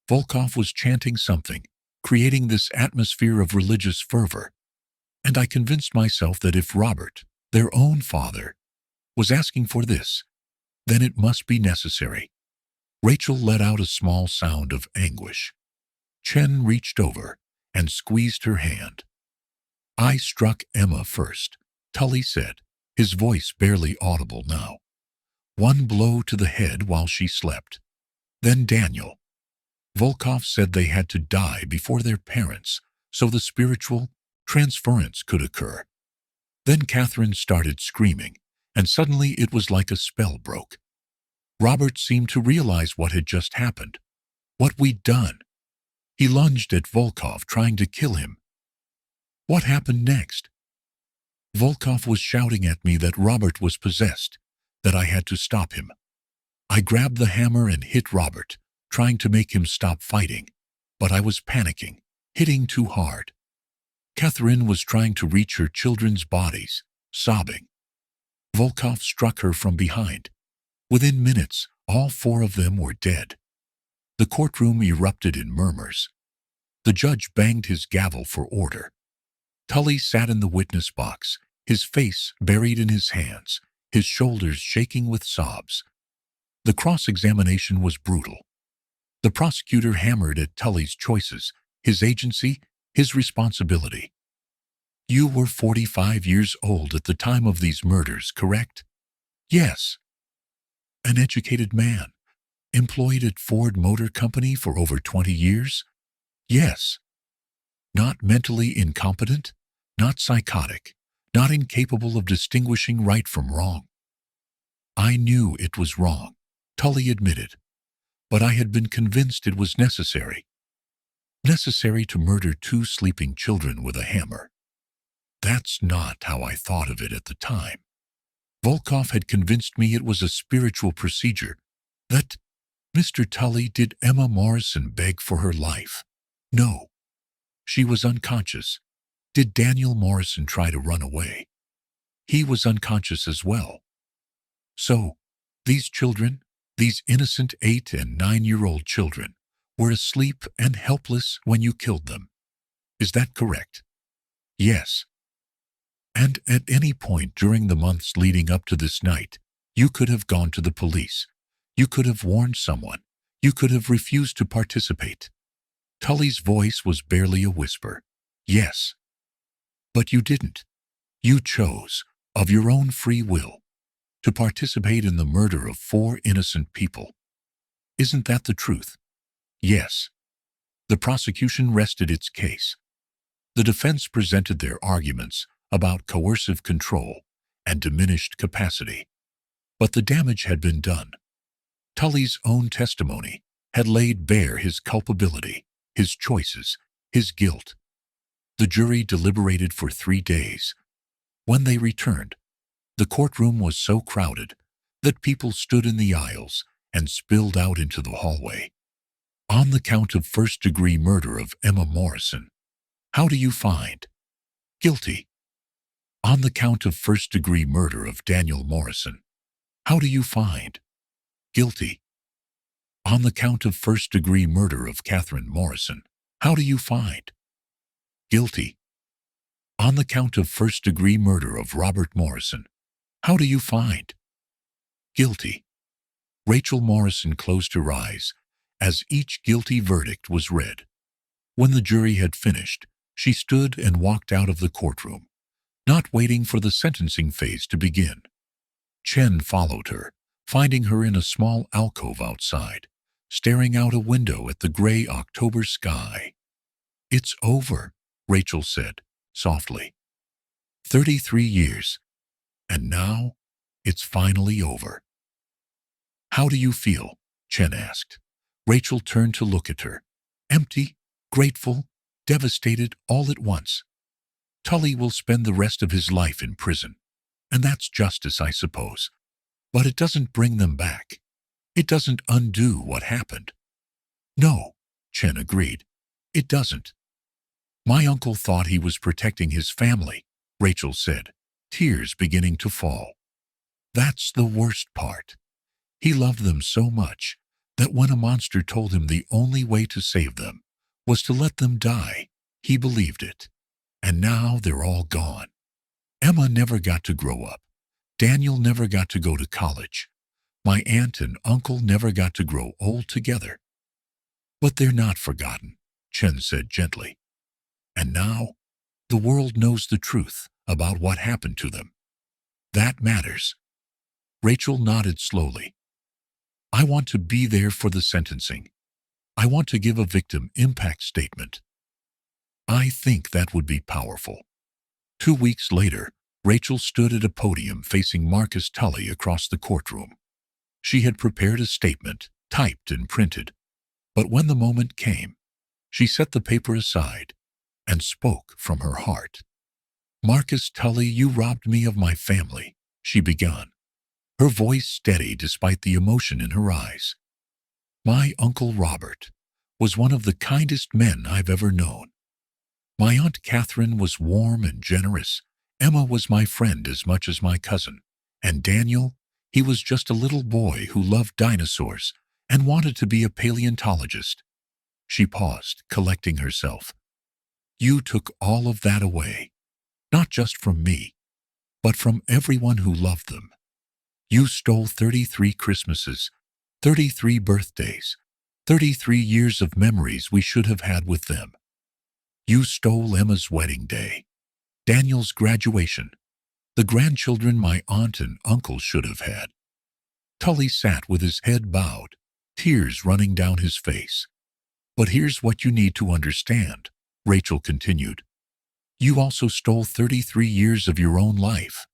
Volkov was chanting something, creating this atmosphere of religious fervor. And I convinced myself that if Robert, their own father, was asking for this, then it must be necessary. Rachel let out a small sound of anguish. Chen reached over and squeezed her hand. "I struck Emma first," Tully said, his voice barely audible now. "One blow to the head while she slept. Then Daniel." Volkov said they had to die before their parents so the spiritual transference could occur. Then Catherine started screaming, and suddenly it was like a spell broke. Robert seemed to realize what had just happened, what we'd done. He lunged at Volkov, trying to kill him. What happened next? Volkov was shouting at me that Robert was possessed, that I had to stop him. I grabbed the hammer and hit Robert, trying to make him stop fighting, but I was panicking, hitting too hard. Catherine was trying to reach her children's bodies, sobbing. Volkov struck her from behind. Within minutes, all 4 of them were dead. The courtroom erupted in murmurs. The judge banged his gavel for order. Tully sat in the witness box, his face buried in his hands, his shoulders shaking with sobs. The cross-examination was brutal. The prosecutor hammered at Tully's choices, his agency, his responsibility. "You were 45 years old at the time of these murders, correct?" "Yes." "An educated man, employed at Ford Motor Company for over 20 years?" "Yes." "Not mentally incompetent, not psychotic, not incapable of distinguishing right from wrong?" "I knew it was wrong," Tully admitted, "but I had been convinced it was necessary. Necessary to murder 2 sleeping children with a hammer. That's not how I thought of it at the time. Volkov had convinced me it was a spiritual procedure, that Mr. Tully, did Emma Morrison beg for her life? No. She was unconscious. Did Daniel Morrison try to run away? He was unconscious as well. So, these children, these innocent 8- and 9-year-old children, were asleep and helpless when you killed them. Is that correct?" "Yes." "And at any point during the months leading up to this night, you could have gone to the police. You could have warned someone. You could have refused to participate." Tully's voice was barely a whisper. "Yes." "But you didn't. You chose, of your own free will, to participate in the murder of 4 innocent people. Isn't that the truth?" "Yes." The prosecution rested its case. The defense presented their arguments about coercive control and diminished capacity. But the damage had been done. Tully's own testimony had laid bare his culpability, his choices, his guilt. The jury deliberated for 3 days. When they returned, the courtroom was so crowded that people stood in the aisles and spilled out into the hallway. "On the count of first-degree murder of Emma Morrison, how do you find?" "Guilty." "On the count of first-degree murder of Daniel Morrison, how do you find?" "Guilty." "On the count of first-degree murder of Catherine Morrison, how do you find?" "Guilty." On the count of first-degree murder of Robert Morrison, how do you find? Guilty. Rachel Morrison closed her eyes as each guilty verdict was read. When the jury had finished, she stood and walked out of the courtroom, not waiting for the sentencing phase to begin. Chen followed her, finding her in a small alcove outside, staring out a window at the gray October sky. "It's over," Rachel said, softly. 33 years, and now it's finally over. "How do you feel?" Chen asked. Rachel turned to look at her. "Empty, grateful, devastated all at once. Tully will spend the rest of his life in prison, and that's justice, I suppose. But it doesn't bring them back. It doesn't undo what happened." "No," Chen agreed. "It doesn't." "My uncle thought he was protecting his family," Rachel said, tears beginning to fall. "That's the worst part. He loved them so much that when a monster told him the only way to save them was to let them die, he believed it. And now they're all gone. Emma never got to grow up. Daniel never got to go to college. My aunt and uncle never got to grow old together." "But they're not forgotten," Chen said gently. "And now, the world knows the truth about what happened to them. That matters." Rachel nodded slowly. "I want to be there for the sentencing. I want to give a victim impact statement." "I think that would be powerful." 2 weeks later, Rachel stood at a podium facing Marcus Tully across the courtroom. She had prepared a statement, typed and printed. But when the moment came, she set the paper aside and spoke from her heart. "Marcus Tully, you robbed me of my family," she began, her voice steady despite the emotion in her eyes. "My Uncle Robert was one of the kindest men I've ever known. My Aunt Catherine was warm and generous. Emma was my friend as much as my cousin. And Daniel, he was just a little boy who loved dinosaurs and wanted to be a paleontologist." She paused, collecting herself. "You took all of that away, not just from me, but from everyone who loved them. You stole 33 Christmases, 33 birthdays, 33 years of memories we should have had with them. You stole Emma's wedding day, Daniel's graduation, the grandchildren my aunt and uncle should have had." Tully sat with his head bowed, tears running down his face. "But here's what you need to understand," Rachel continued. "You also stole 33 years of your own life.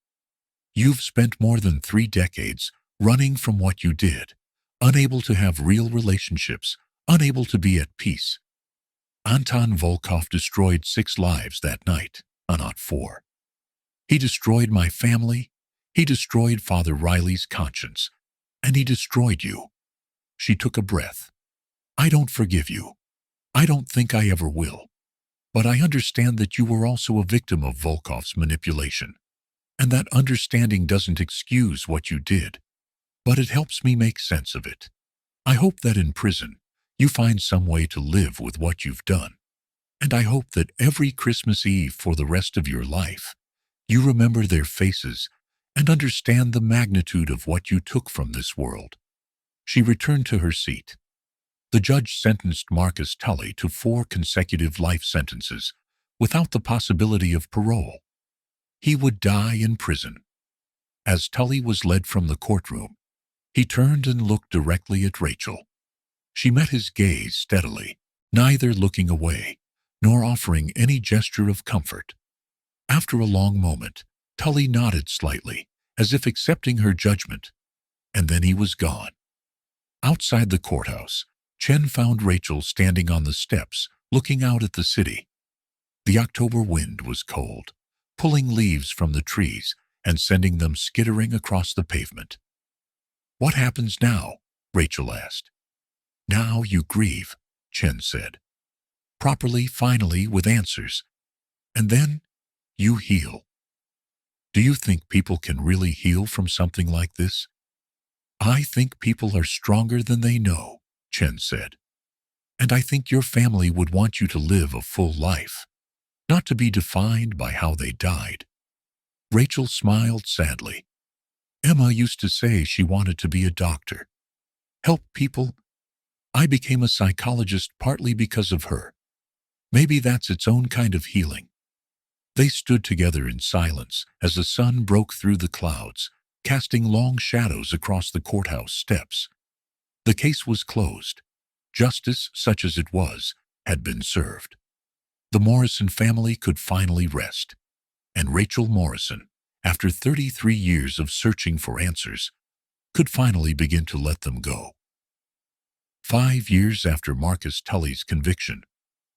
You've spent more than 3 decades running from what you did, unable to have real relationships, unable to be at peace. Anton Volkov destroyed 6 lives that night, not 4. He destroyed my family, he destroyed Father Riley's conscience, and he destroyed you." She took a breath. "I don't forgive you. I don't think I ever will. But I understand that you were also a victim of Volkov's manipulation. And that understanding doesn't excuse what you did, but it helps me make sense of it. I hope that in prison, you find some way to live with what you've done. And I hope that every Christmas Eve for the rest of your life, you remember their faces and understand the magnitude of what you took from this world." She returned to her seat. The judge sentenced Marcus Tully to 4 consecutive life sentences without the possibility of parole. He would die in prison. As Tully was led from the courtroom, he turned and looked directly at Rachel. She met his gaze steadily, neither looking away nor offering any gesture of comfort. After a long moment, Tully nodded slightly, as if accepting her judgment, and then he was gone. Outside the courthouse, Chen found Rachel standing on the steps, looking out at the city. The October wind was cold, pulling leaves from the trees and sending them skittering across the pavement. "What happens now?" Rachel asked. "Now you grieve," Chen said. "Properly, finally, with answers. And then you heal." "Do you think people can really heal from something like this?" "I think people are stronger than they know," Chen said. "And I think your family would want you to live a full life. not to be defined by how they died. Rachel smiled sadly. Emma used to say she wanted to be a doctor. Help people. I became a psychologist partly because of her. Maybe that's its own kind of healing. They stood together in silence as the sun broke through the clouds, casting long shadows across the courthouse steps. The case was closed. Justice, such as it was, had been served. The Morrison family could finally rest. And Rachel Morrison, after 33 years of searching for answers, could finally begin to let them go. 5 years after Marcus Tully's conviction,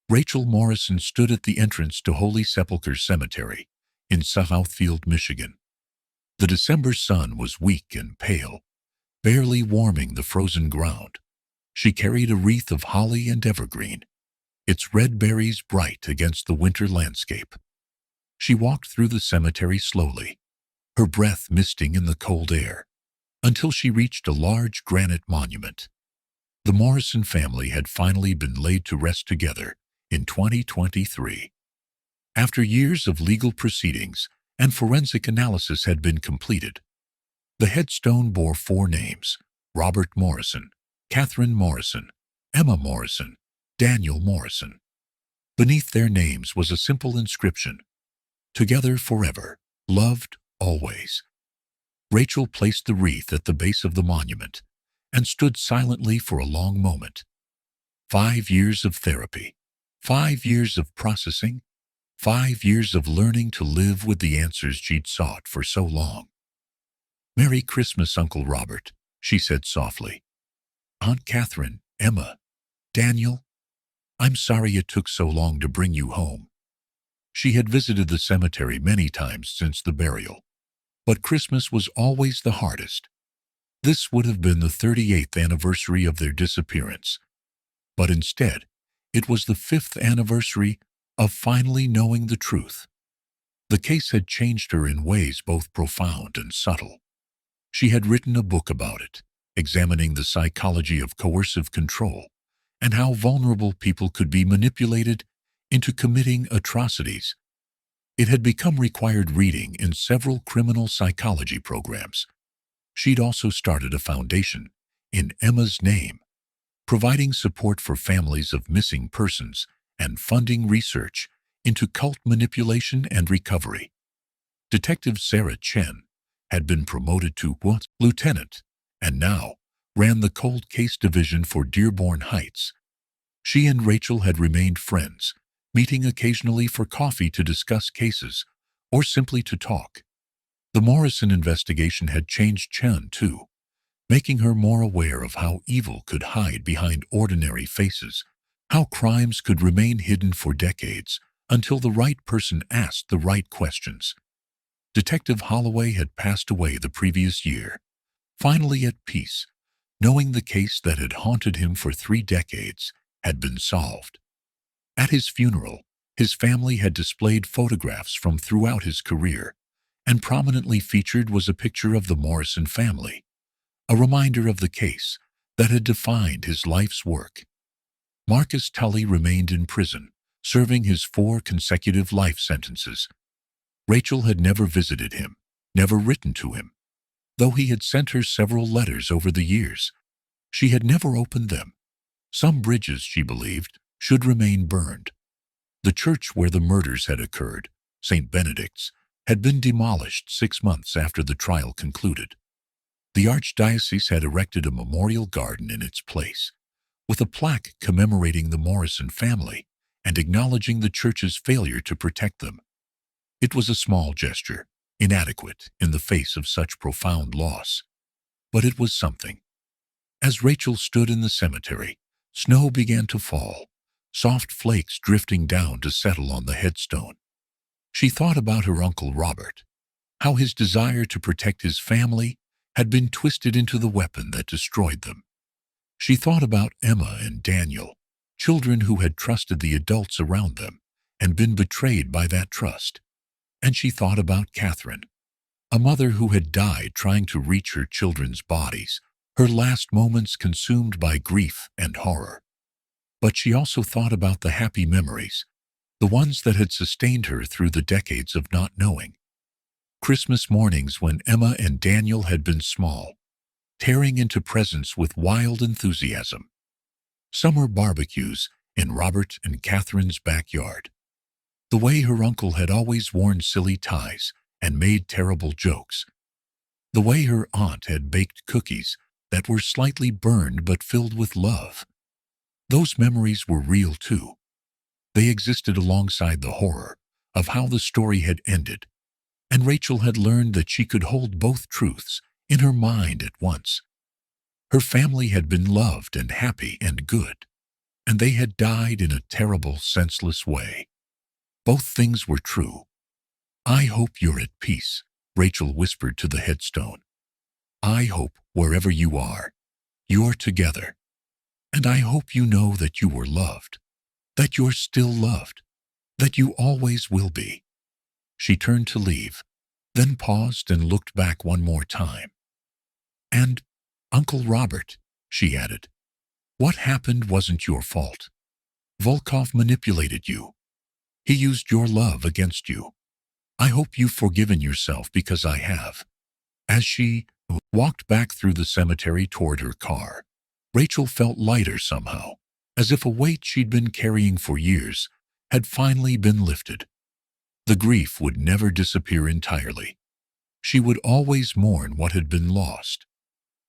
Rachel Morrison stood at the entrance to Holy Sepulchre Cemetery in Southfield, Michigan. The December sun was weak and pale, barely warming the frozen ground. She carried a wreath of holly and evergreen, its red berries bright against the winter landscape. She walked through the cemetery slowly, her breath misting in the cold air, until she reached a large granite monument. The Morrison family had finally been laid to rest together in 2023. After years of legal proceedings and forensic analysis had been completed, the headstone bore 4 names: Robert Morrison, Catherine Morrison, Emma Morrison, Daniel Morrison. Beneath their names was a simple inscription: "Together forever, loved always." Rachel placed the wreath at the base of the monument and stood silently for a long moment. 5 years of therapy, 5 years of processing, 5 years of learning to live with the answers she'd sought for so long. "Merry Christmas, Uncle Robert," she said softly. "Aunt Catherine, Emma, Daniel, I'm sorry it took so long to bring you home." She had visited the cemetery many times since the burial, but Christmas was always the hardest. This would have been the 38th anniversary of their disappearance, but instead, it was the 5th anniversary of finally knowing the truth. The case had changed her in ways both profound and subtle. She had written a book about it, examining the psychology of coercive control and how vulnerable people could be manipulated into committing atrocities. It had become required reading in several criminal psychology programs. She'd also started a foundation in Emma's name, providing support for families of missing persons and funding research into cult manipulation and recovery. Detective Sarah Chen had been promoted to lieutenant and now ran the cold case division for Dearborn Heights. She and Rachel had remained friends, meeting occasionally for coffee to discuss cases or simply to talk. The Morrison investigation had changed Chen too, making her more aware of how evil could hide behind ordinary faces, how crimes could remain hidden for decades until the right person asked the right questions. Detective Holloway had passed away the previous year, finally at peace, knowing the case that had haunted him for 3 decades had been solved. At his funeral, his family had displayed photographs from throughout his career, and prominently featured was a picture of the Morrison family, a reminder of the case that had defined his life's work. Marcus Tully remained in prison, serving his 4 consecutive life sentences. Rachel had never visited him, never written to him. Though he had sent her several letters over the years, she had never opened them. Some bridges, she believed, should remain burned. The church where the murders had occurred, St. Benedict's, had been demolished 6 months after the trial concluded. The archdiocese had erected a memorial garden in its place, with a plaque commemorating the Morrison family and acknowledging the church's failure to protect them. It was a small gesture, inadequate in the face of such profound loss, but it was something. As Rachel stood in the cemetery, snow began to fall, soft flakes drifting down to settle on the headstone. She thought about her Uncle Robert, how his desire to protect his family had been twisted into the weapon that destroyed them. She thought about Emma and Daniel, children who had trusted the adults around them and been betrayed by that trust. And she thought about Catherine, a mother who had died trying to reach her children's bodies, her last moments consumed by grief and horror. But she also thought about the happy memories, the ones that had sustained her through the decades of not knowing. Christmas mornings when Emma and Daniel had been small, tearing into presents with wild enthusiasm. Summer barbecues in Robert and Catherine's backyard. The way her uncle had always worn silly ties and made terrible jokes. The way her aunt had baked cookies that were slightly burned but filled with love. Those memories were real too. They existed alongside the horror of how the story had ended, and Rachel had learned that she could hold both truths in her mind at once. Her family had been loved and happy and good, and they had died in a terrible, senseless way. Both things were true. "I hope you're at peace," Rachel whispered to the headstone. "I hope, wherever you are, you're together. And I hope you know that you were loved, that you're still loved, that you always will be." She turned to leave, then paused and looked back one more time. "And, Uncle Robert," she added, "what happened wasn't your fault. Volkov manipulated you. He used your love against you. I hope you've forgiven yourself because I have." As she walked back through the cemetery toward her car, Rachel felt lighter somehow, as if a weight she'd been carrying for years had finally been lifted. The grief would never disappear entirely. She would always mourn what had been lost,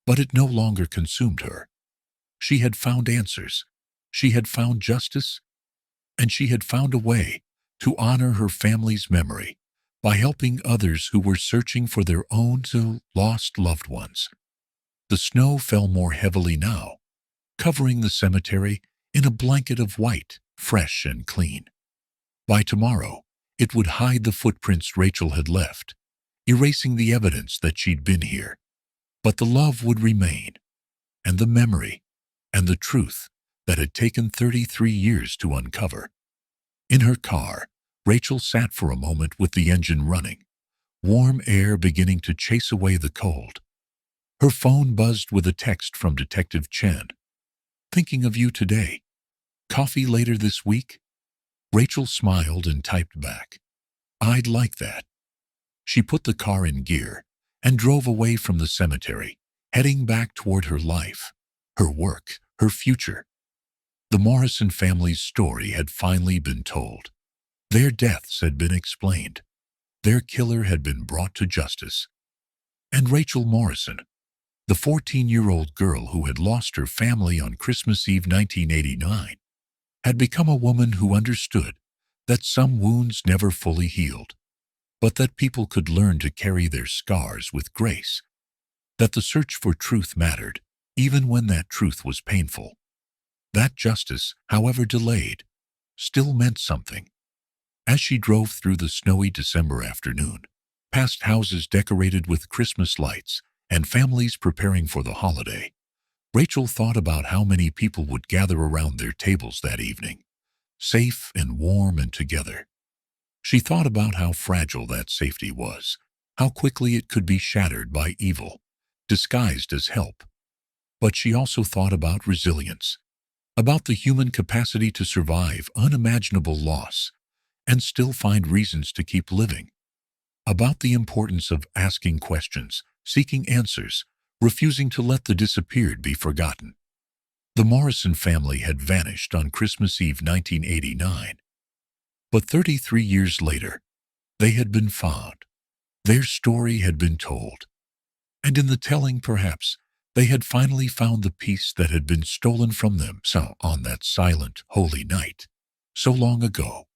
but it no longer consumed her. She had found answers, she had found justice, and she had found a way to honor her family's memory by helping others who were searching for their own lost loved ones. The snow fell more heavily now, covering the cemetery in a blanket of white, fresh and clean. By tomorrow, it would hide the footprints Rachel had left, erasing the evidence that she'd been here. But the love would remain, and the memory, and the truth that had taken 33 years to uncover. In her car, Rachel sat for a moment with the engine running, warm air beginning to chase away the cold. Her phone buzzed with a text from Detective Chen. "Thinking of you today. Coffee later this week?" Rachel smiled and typed back, "I'd like that." She put the car in gear and drove away from the cemetery, heading back toward her life, her work, her future. The Morrison family's story had finally been told. Their deaths had been explained. Their killer had been brought to justice. And Rachel Morrison, the 14-year-old girl who had lost her family on Christmas Eve 1989, had become a woman who understood that some wounds never fully healed, but that people could learn to carry their scars with grace, that the search for truth mattered, even when that truth was painful. That justice, however delayed, still meant something. As she drove through the snowy December afternoon, past houses decorated with Christmas lights and families preparing for the holiday, Rachel thought about how many people would gather around their tables that evening, safe and warm and together. She thought about how fragile that safety was, how quickly it could be shattered by evil, disguised as help. But she also thought about resilience, about the human capacity to survive unimaginable loss and still find reasons to keep living, about the importance of asking questions, seeking answers, refusing to let the disappeared be forgotten. The Morrison family had vanished on Christmas Eve 1989. But 33 years later, they had been found. Their story had been told. And in the telling, perhaps, they had finally found the peace that had been stolen from them on that silent, holy night, so long ago.